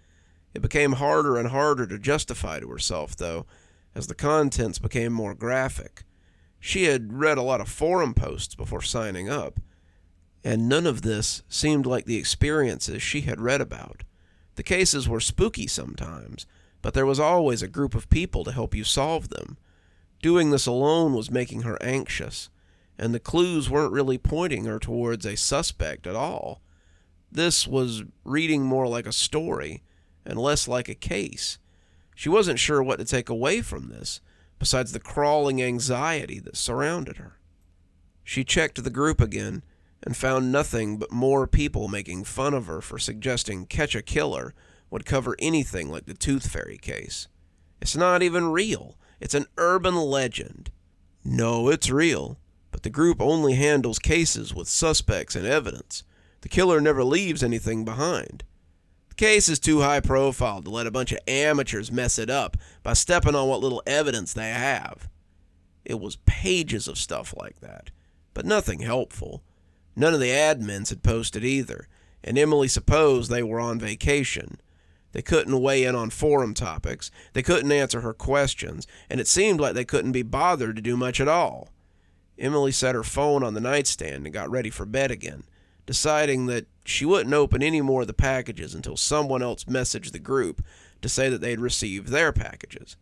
It became harder and harder to justify to herself, though, as the contents became more graphic. She had read a lot of forum posts before signing up, and none of this seemed like the experiences she had read about. The cases were spooky sometimes, but there was always a group of people to help you solve them. Doing this alone was making her anxious, and the clues weren't really pointing her towards a suspect at all. This was reading more like a story and less like a case. She wasn't sure what to take away from this, besides the crawling anxiety that surrounded her. She checked the group again and found nothing but more people making fun of her for suggesting Catch a Killer would cover anything like the Tooth Fairy case. It's not even real. It's an urban legend. No, it's real, but the group only handles cases with suspects and evidence. The killer never leaves anything behind. The case is too high profile to let a bunch of amateurs mess it up by stepping on what little evidence they have. It was pages of stuff like that, but nothing helpful. None of the admins had posted either, and Emily supposed they were on vacation. They couldn't weigh in on forum topics, they couldn't answer her questions, and it seemed like they couldn't be bothered to do much at all. Emily set her phone on the nightstand and got ready for bed again, deciding that she wouldn't open any more of the packages until someone else messaged the group to say that they'd received their packages.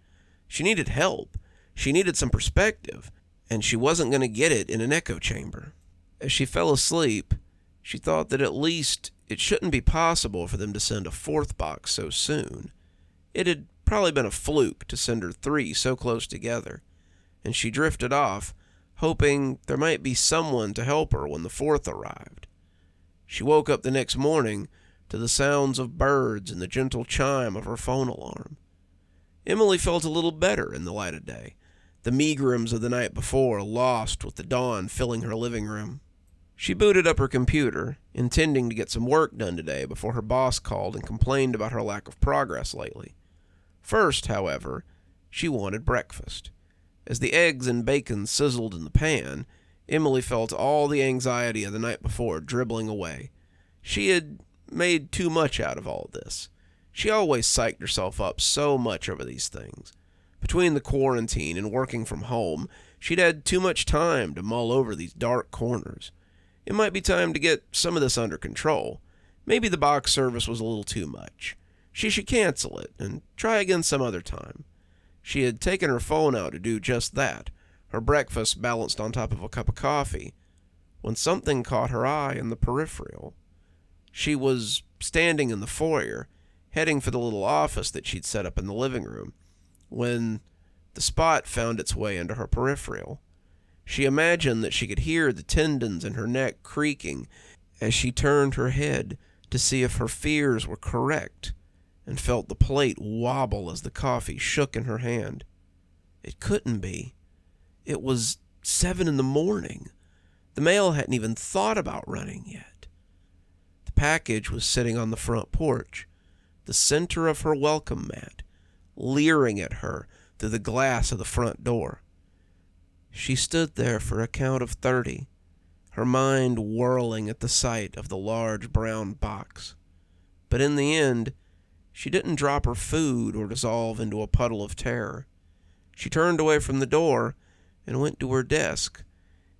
She needed help, she needed some perspective, and she wasn't going to get it in an echo chamber. As she fell asleep, she thought that at least it shouldn't be possible for them to send a fourth box so soon. It had probably been a fluke to send her 3 so close together, and she drifted off, hoping there might be someone to help her when the fourth arrived. She woke up the next morning to the sounds of birds and the gentle chime of her phone alarm. Emily felt a little better in the light of day, the megrims of the night before lost with the dawn filling her living room. She booted up her computer, intending to get some work done today before her boss called and complained about her lack of progress lately. First, however, she wanted breakfast. As the eggs and bacon sizzled in the pan, Emily felt all the anxiety of the night before dribbling away. She had made too much out of all this. She always psyched herself up so much over these things. Between the quarantine and working from home, she'd had too much time to mull over these dark corners. It might be time to get some of this under control. Maybe the box service was a little too much. She should cancel it and try again some other time. She had taken her phone out to do just that, her breakfast balanced on top of a cup of coffee, when something caught her eye in the peripheral. She was standing in the foyer, heading for the little office that she'd set up in the living room, when the spot found its way into her peripheral. She imagined that she could hear the tendons in her neck creaking as she turned her head to see if her fears were correct, and felt the plate wobble as the coffee shook in her hand. It couldn't be. It was 7 in the morning. The mail hadn't even thought about running yet. The package was sitting on the front porch, the center of her welcome mat, leering at her through the glass of the front door. She stood there for a count of 30, her mind whirling at the sight of the large brown box. But in the end, she didn't drop her food or dissolve into a puddle of terror. She turned away from the door and went to her desk.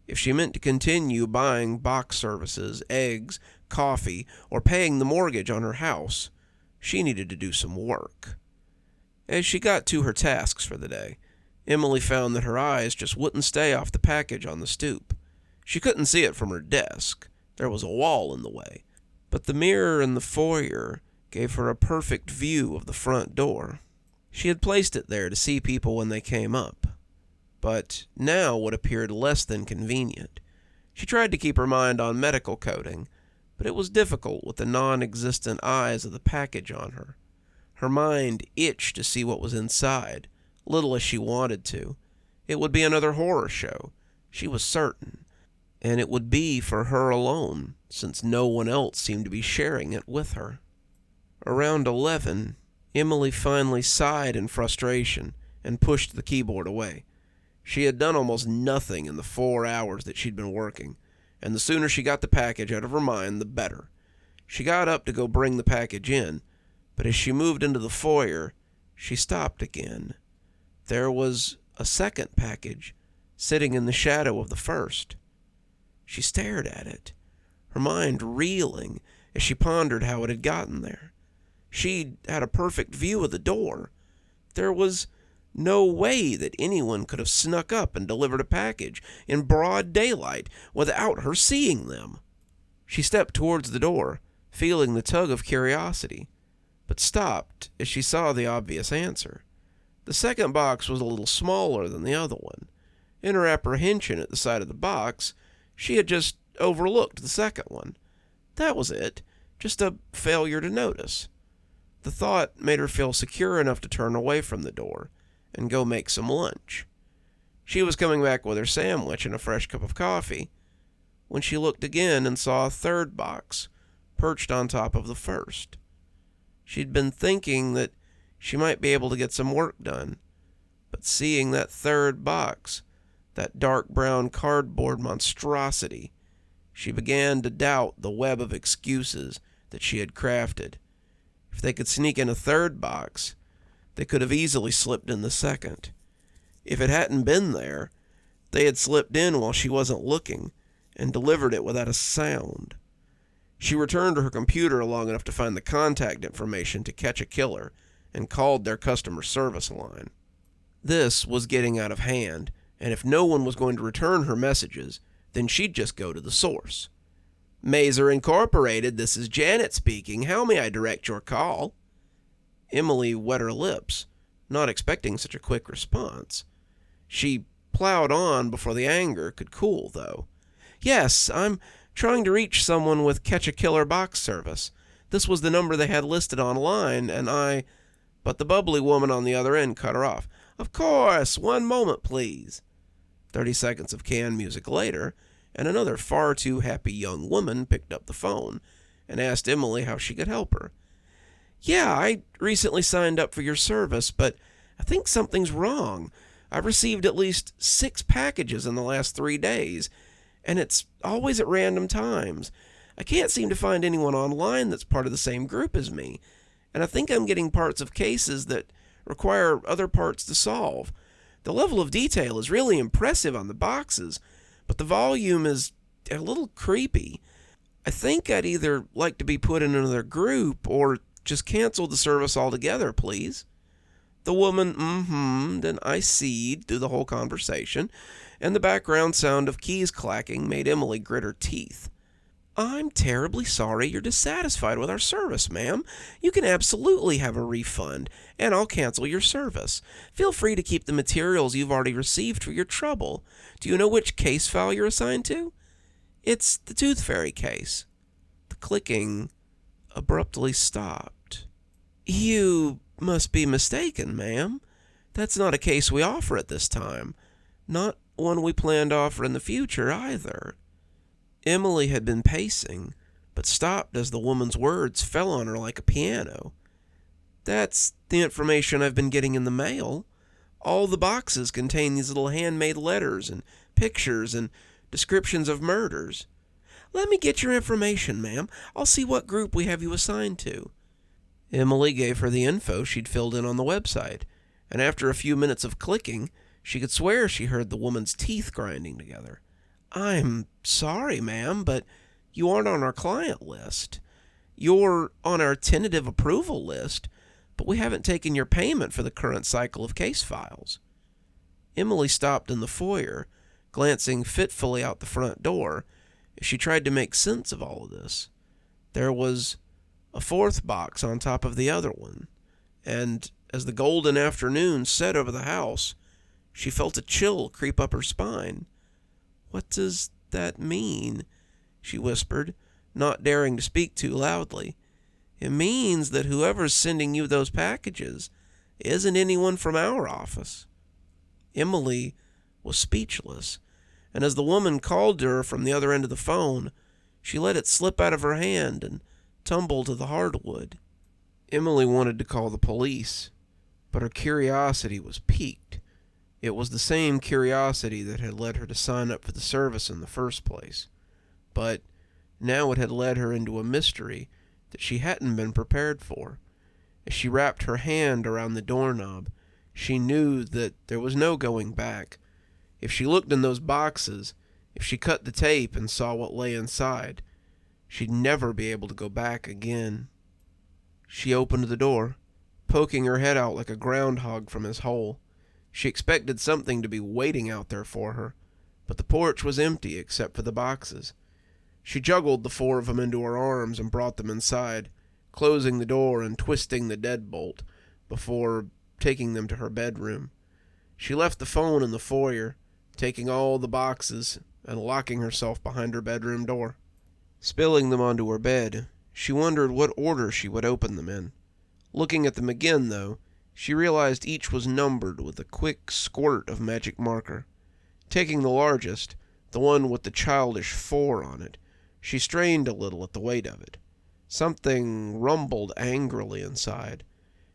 If she meant to continue buying box services, eggs, coffee, or paying the mortgage on her house, she needed to do some work. As she got to her tasks for the day, Emily found that her eyes just wouldn't stay off the package on the stoop. She couldn't see it from her desk. There was a wall in the way. But the mirror in the foyer gave her a perfect view of the front door. She had placed it there to see people when they came up. But now what appeared less than convenient. She tried to keep her mind on medical coding, but it was difficult with the non-existent eyes of the package on her. Her mind itched to see what was inside, little as she wanted to. It would be another horror show, she was certain, and it would be for her alone, since no one else seemed to be sharing it with her. Around 11, Emily finally sighed in frustration and pushed the keyboard away. She had done almost nothing in the 4 hours that she'd been working, and the sooner she got the package out of her mind, the better. She got up to go bring the package in, but as she moved into the foyer, she stopped again. There was a second package sitting in the shadow of the first. She stared at it, her mind reeling as she pondered how it had gotten there. She'd had a perfect view of the door. There was no way that anyone could have snuck up and delivered a package in broad daylight without her seeing them. She stepped towards the door, feeling the tug of curiosity, but stopped as she saw the obvious answer. The second box was a little smaller than the other one. In her apprehension at the sight of the box, she had just overlooked the second one. That was it, just a failure to notice. The thought made her feel secure enough to turn away from the door and go make some lunch. She was coming back with her sandwich and a fresh cup of coffee when she looked again and saw a third box perched on top of the first. She'd been thinking that she might be able to get some work done, but seeing that third box, that dark brown cardboard monstrosity, she began to doubt the web of excuses that she had crafted. If they could sneak in a third box, they could have easily slipped in the second. If it hadn't been there, they had slipped in while she wasn't looking and delivered it without a sound. She returned to her computer long enough to find the contact information to catch a killer and called their customer service line. This was getting out of hand, and if no one was going to return her messages, then she'd just go to the source. Mazer Incorporated, this is Janet speaking. How may I direct your call? Emily wet her lips, not expecting such a quick response. She plowed on before the anger could cool, though. Yes, I'm trying to reach someone with catch-a-killer box service. This was the number they had listed online, and I... But the bubbly woman on the other end cut her off. Of course, 1 moment, please. 30 seconds of canned music later, and another far too happy young woman picked up the phone and asked Emily how she could help her. Yeah, I recently signed up for your service, but I think something's wrong. I've received at least 6 packages in the last 3 days, and it's always at random times. I can't seem to find anyone online that's part of the same group as me, and I think I'm getting parts of cases that require other parts to solve. The level of detail is really impressive on the boxes, but the volume is a little creepy. I think I'd either like to be put in another group or just cancel the service altogether, please. The woman then I seed through the whole conversation, and the background sound of keys clacking made Emily grit her teeth. I'm terribly sorry you're dissatisfied with our service, ma'am. You can absolutely have a refund, and I'll cancel your service. Feel free to keep the materials you've already received for your trouble. Do you know which case file you're assigned to? It's the Tooth Fairy case. The clicking abruptly stopped. "You must be mistaken, ma'am. That's not a case we offer at this time. Not one we plan to offer in the future, either." Emily had been pacing, but stopped as the woman's words fell on her like a piano. "That's the information I've been getting in the mail. All the boxes contain these little handmade letters and pictures and descriptions of murders. Let me get your information, ma'am. I'll see what group we have you assigned to." Emily gave her the info she'd filled in on the website, and after a few minutes of clicking, she could swear she heard the woman's teeth grinding together. "I'm sorry, ma'am, but you aren't on our client list. You're on our tentative approval list, but we haven't taken your payment for the current cycle of case files." Emily stopped in the foyer, glancing fitfully out the front door as she tried to make sense of all of this. There was a fourth box on top of the other one, and as the golden afternoon set over the house, she felt a chill creep up her spine. "What does that mean?" she whispered, not daring to speak too loudly. "It means that whoever's sending you those packages isn't anyone from our office." Emily was speechless, and as the woman called to her from the other end of the phone, she let it slip out of her hand and tumble to the hardwood. Emily wanted to call the police, but her curiosity was piqued. It was the same curiosity that had led her to sign up for the service in the first place, but now it had led her into a mystery that she hadn't been prepared for. As she wrapped her hand around the doorknob, she knew that there was no going back. If she looked in those boxes, if she cut the tape and saw what lay inside, she'd never be able to go back again. She opened the door, poking her head out like a groundhog from his hole. She expected something to be waiting out there for her, but the porch was empty except for the boxes. She juggled the four of them into her arms and brought them inside, closing the door and twisting the deadbolt before taking them to her bedroom. She left the phone in the foyer, taking all the boxes and locking herself behind her bedroom door. Spilling them onto her bed, she wondered what order she would open them in. Looking at them again, though, she realized each was numbered with a quick squirt of magic marker. Taking the largest, the one with the childish 4 on it, she strained a little at the weight of it. Something rumbled angrily inside,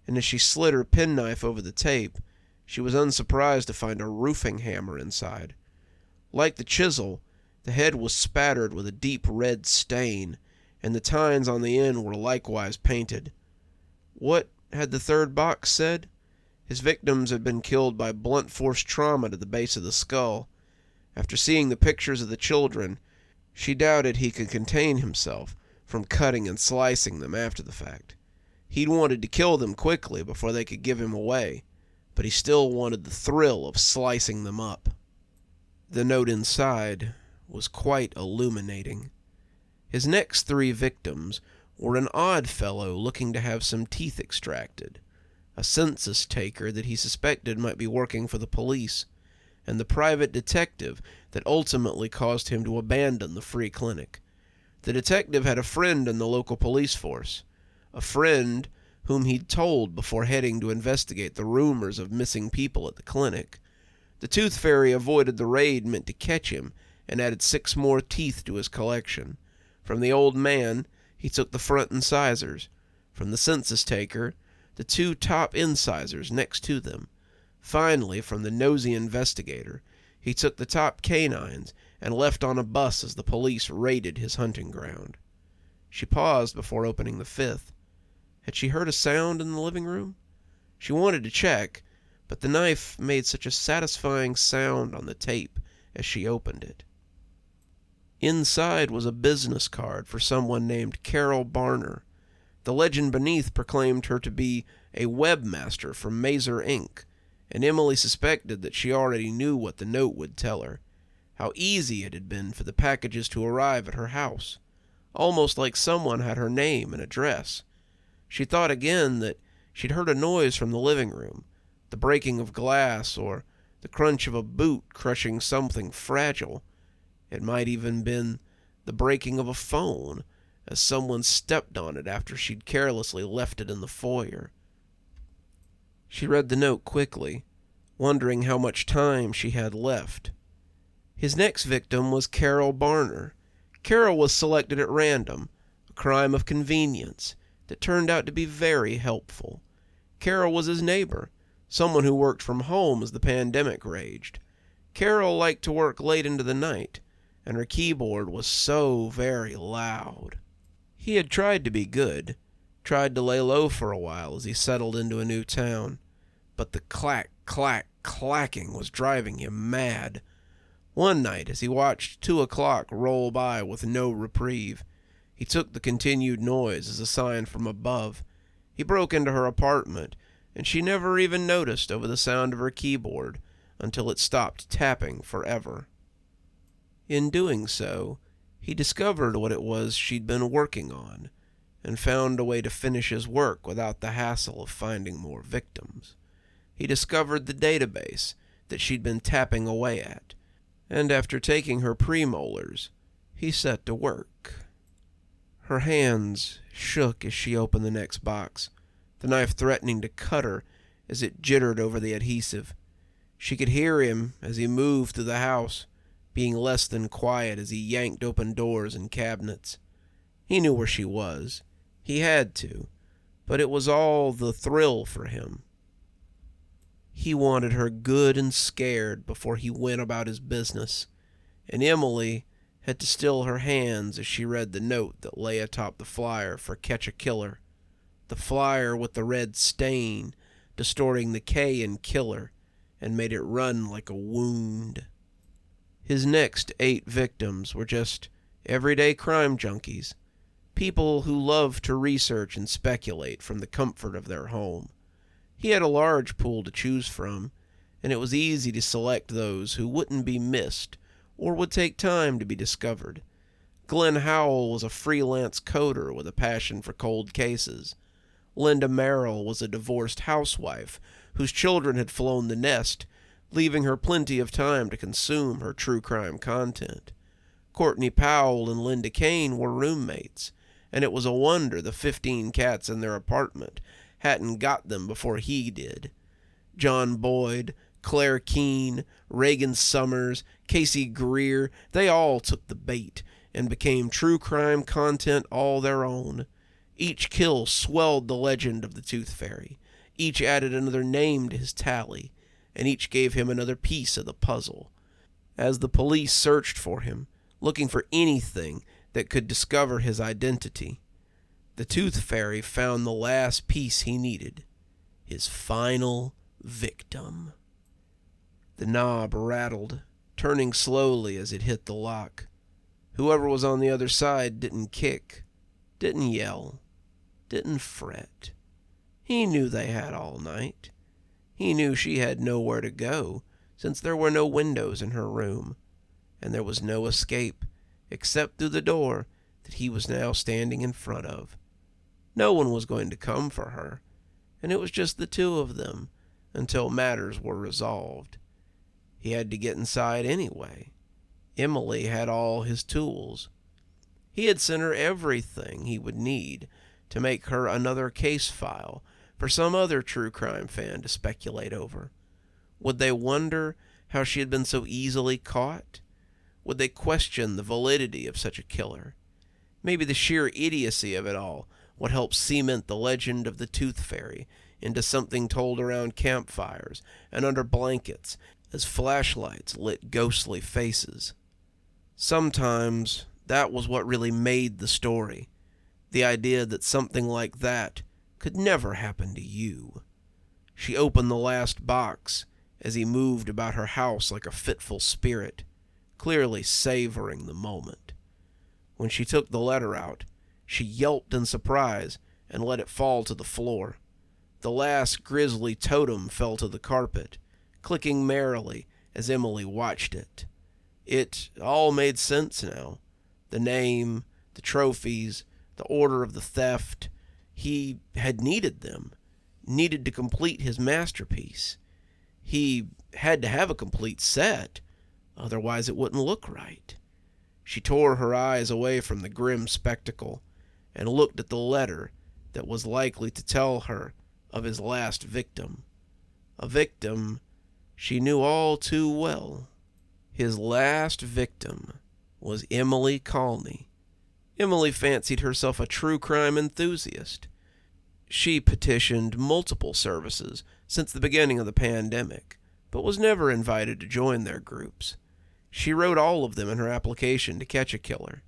and as she slid her penknife over the tape, she was unsurprised to find a roofing hammer inside. Like the chisel, the head was spattered with a deep red stain, and the tines on the end were likewise painted. What had the third box said? His victims had been killed by blunt force trauma to the base of the skull. After seeing the pictures of the children, she doubted he could contain himself from cutting and slicing them after the fact. He'd wanted to kill them quickly before they could give him away, but he still wanted the thrill of slicing them up. The note inside was quite illuminating. His next 3 victims were an odd fellow looking to have some teeth extracted, a census taker that he suspected might be working for the police, and the private detective that ultimately caused him to abandon the free clinic. The detective had a friend in the local police force, a friend whom he'd told before heading to investigate the rumors of missing people at the clinic. The Tooth Fairy avoided the raid meant to catch him and added 6 more teeth to his collection. From the old man, he took the front incisors. From the census taker, the 2 top incisors next to them. Finally, from the nosy investigator, he took the top canines and left on a bus as the police raided his hunting ground. She paused before opening the 5th. Had she heard a sound in the living room? She wanted to check, but the knife made such a satisfying sound on the tape as she opened it. Inside was a business card for someone named Carol Barner. The legend beneath proclaimed her to be a webmaster from Mazer Inc., and Emily suspected that she already knew what the note would tell her, how easy it had been for the packages to arrive at her house, almost like someone had her name and address. She thought again that she'd heard a noise from the living room, the breaking of glass or the crunch of a boot crushing something fragile. It might even been the breaking of a phone, as someone stepped on it after she'd carelessly left it in the foyer. She read the note quickly, wondering how much time she had left. His next victim was Carol Barner. Carol was selected at random, a crime of convenience that turned out to be very helpful. Carol was his neighbor, someone who worked from home as the pandemic raged. Carol liked to work late into the night, and her keyboard was so very loud. He had tried to be good, tried to lay low for a while as he settled into a new town, but the clacking was driving him mad. One night, as he watched 2 o'clock roll by with no reprieve, he took the continued noise as a sign from above. He broke into her apartment, and she never even noticed over the sound of her keyboard until it stopped tapping forever. In doing so, he discovered what it was she'd been working on, and found a way to finish his work without the hassle of finding more victims. He discovered the database that she'd been tapping away at, and after taking her premolars, he set to work. Her hands shook as she opened the next box, the knife threatening to cut her as it jittered over the adhesive. She could hear him as he moved through the house, being less than quiet as he yanked open doors and cabinets. He knew where she was. He had to, but it was all the thrill for him. He wanted her good and scared before he went about his business, and Emily had to still her hands as she read the note that lay atop the flyer for Catch a Killer, the flyer with the red stain distorting the K in killer and made it run like a wound. His next 8 victims were just everyday crime junkies, people who loved to research and speculate from the comfort of their home. He had a large pool to choose from, and it was easy to select those who wouldn't be missed or would take time to be discovered. Glenn Howell was a freelance coder with a passion for cold cases. Linda Merrill was a divorced housewife whose children had flown the nest, leaving her plenty of time to consume her true crime content. Courtney Powell and Linda Kane were roommates, and it was a wonder the 15 cats in their apartment hadn't got them before he did. John Boyd, Claire Keene, Reagan Summers, Casey Greer, they all took the bait and became true crime content all their own. Each kill swelled the legend of the Tooth Fairy. Each added another name to his tally, and each gave him another piece of the puzzle. As the police searched for him, looking for anything that could discover his identity, the Tooth Fairy found the last piece he needed, his final victim. The knob rattled, turning slowly as it hit the lock. Whoever was on the other side didn't kick, didn't yell, didn't fret. He knew they had all night. He knew she had nowhere to go, since there were no windows in her room, and there was no escape except through the door that he was now standing in front of. No one was going to come for her, and it was just the two of them until matters were resolved. He had to get inside anyway. Emily had all his tools. He had sent her everything he would need to make her another case file for some other true crime fan to speculate over. Would they wonder how she had been so easily caught? Would they question the validity of such a killer? Maybe the sheer idiocy of it all would help cement the legend of the Tooth Fairy into something told around campfires and under blankets as flashlights lit ghostly faces. Sometimes that was what really made the story, the idea that something like that could never happen to you. She opened the last box as he moved about her house like a fitful spirit, clearly savoring the moment. When she took the letter out, she yelped in surprise and let it fall to the floor. The last grisly totem fell to the carpet, clicking merrily as Emily watched it. It all made sense now. The name, the trophies, the order of the theft. He had needed them, needed to complete his masterpiece. He had to have a complete set, otherwise it wouldn't look right. She tore her eyes away from the grim spectacle and looked at the letter that was likely to tell her of his last victim. A victim she knew all too well. His last victim was Emily Colney. Emily fancied herself a true crime enthusiast. She petitioned multiple services since the beginning of the pandemic, but was never invited to join their groups. She wrote all of them in her application to catch a killer.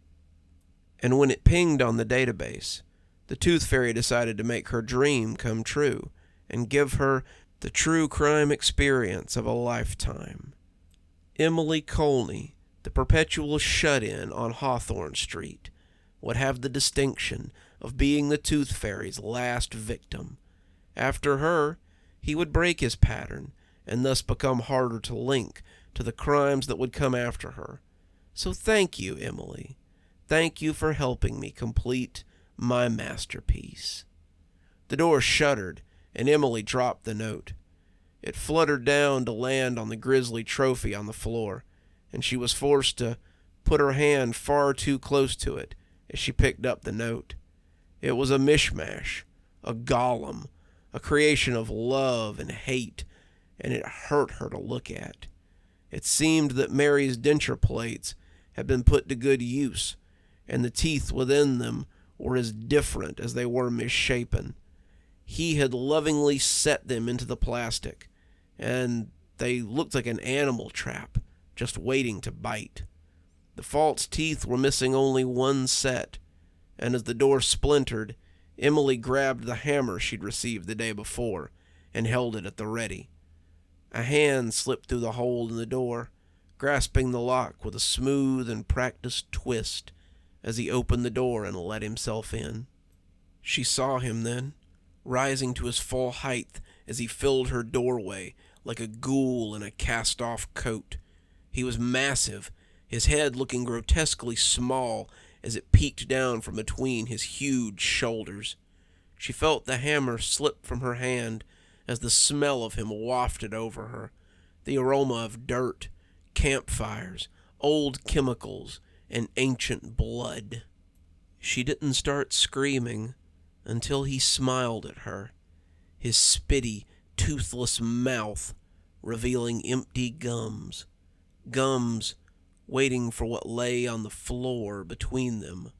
And when it pinged on the database, the Tooth Fairy decided to make her dream come true and give her the true crime experience of a lifetime. Emily Colney, the perpetual shut-in on Hawthorne Street, would have the distinction of being the Tooth Fairy's last victim. After her, he would break his pattern and thus become harder to link to the crimes that would come after her. So thank you, Emily. Thank you for helping me complete my masterpiece. The door shuddered, and Emily dropped the note. It fluttered down to land on the grisly trophy on the floor, and she was forced to put her hand far too close to it as she picked up the note. It was a mishmash, a golem, a creation of love and hate, and it hurt her to look at. It seemed that Mary's denture plates had been put to good use, and the teeth within them were as different as they were misshapen. He had lovingly set them into the plastic, and they looked like an animal trap, just waiting to bite. The false teeth were missing only one set, and as the door splintered, Emily grabbed the hammer she'd received the day before and held it at the ready. A hand slipped through the hole in the door, grasping the lock with a smooth and practiced twist as he opened the door and let himself in. She saw him then, rising to his full height as he filled her doorway like a ghoul in a cast-off coat. He was massive, his head looking grotesquely small as it peeked down from between his huge shoulders. She felt the hammer slip from her hand as the smell of him wafted over her, the aroma of dirt, campfires, old chemicals, and ancient blood. She didn't start screaming until he smiled at her, his spitty, toothless mouth revealing empty gums waiting for what lay on the floor between them,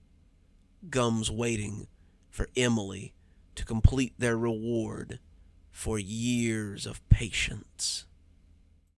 gums waiting for Emily to complete their reward for years of patience.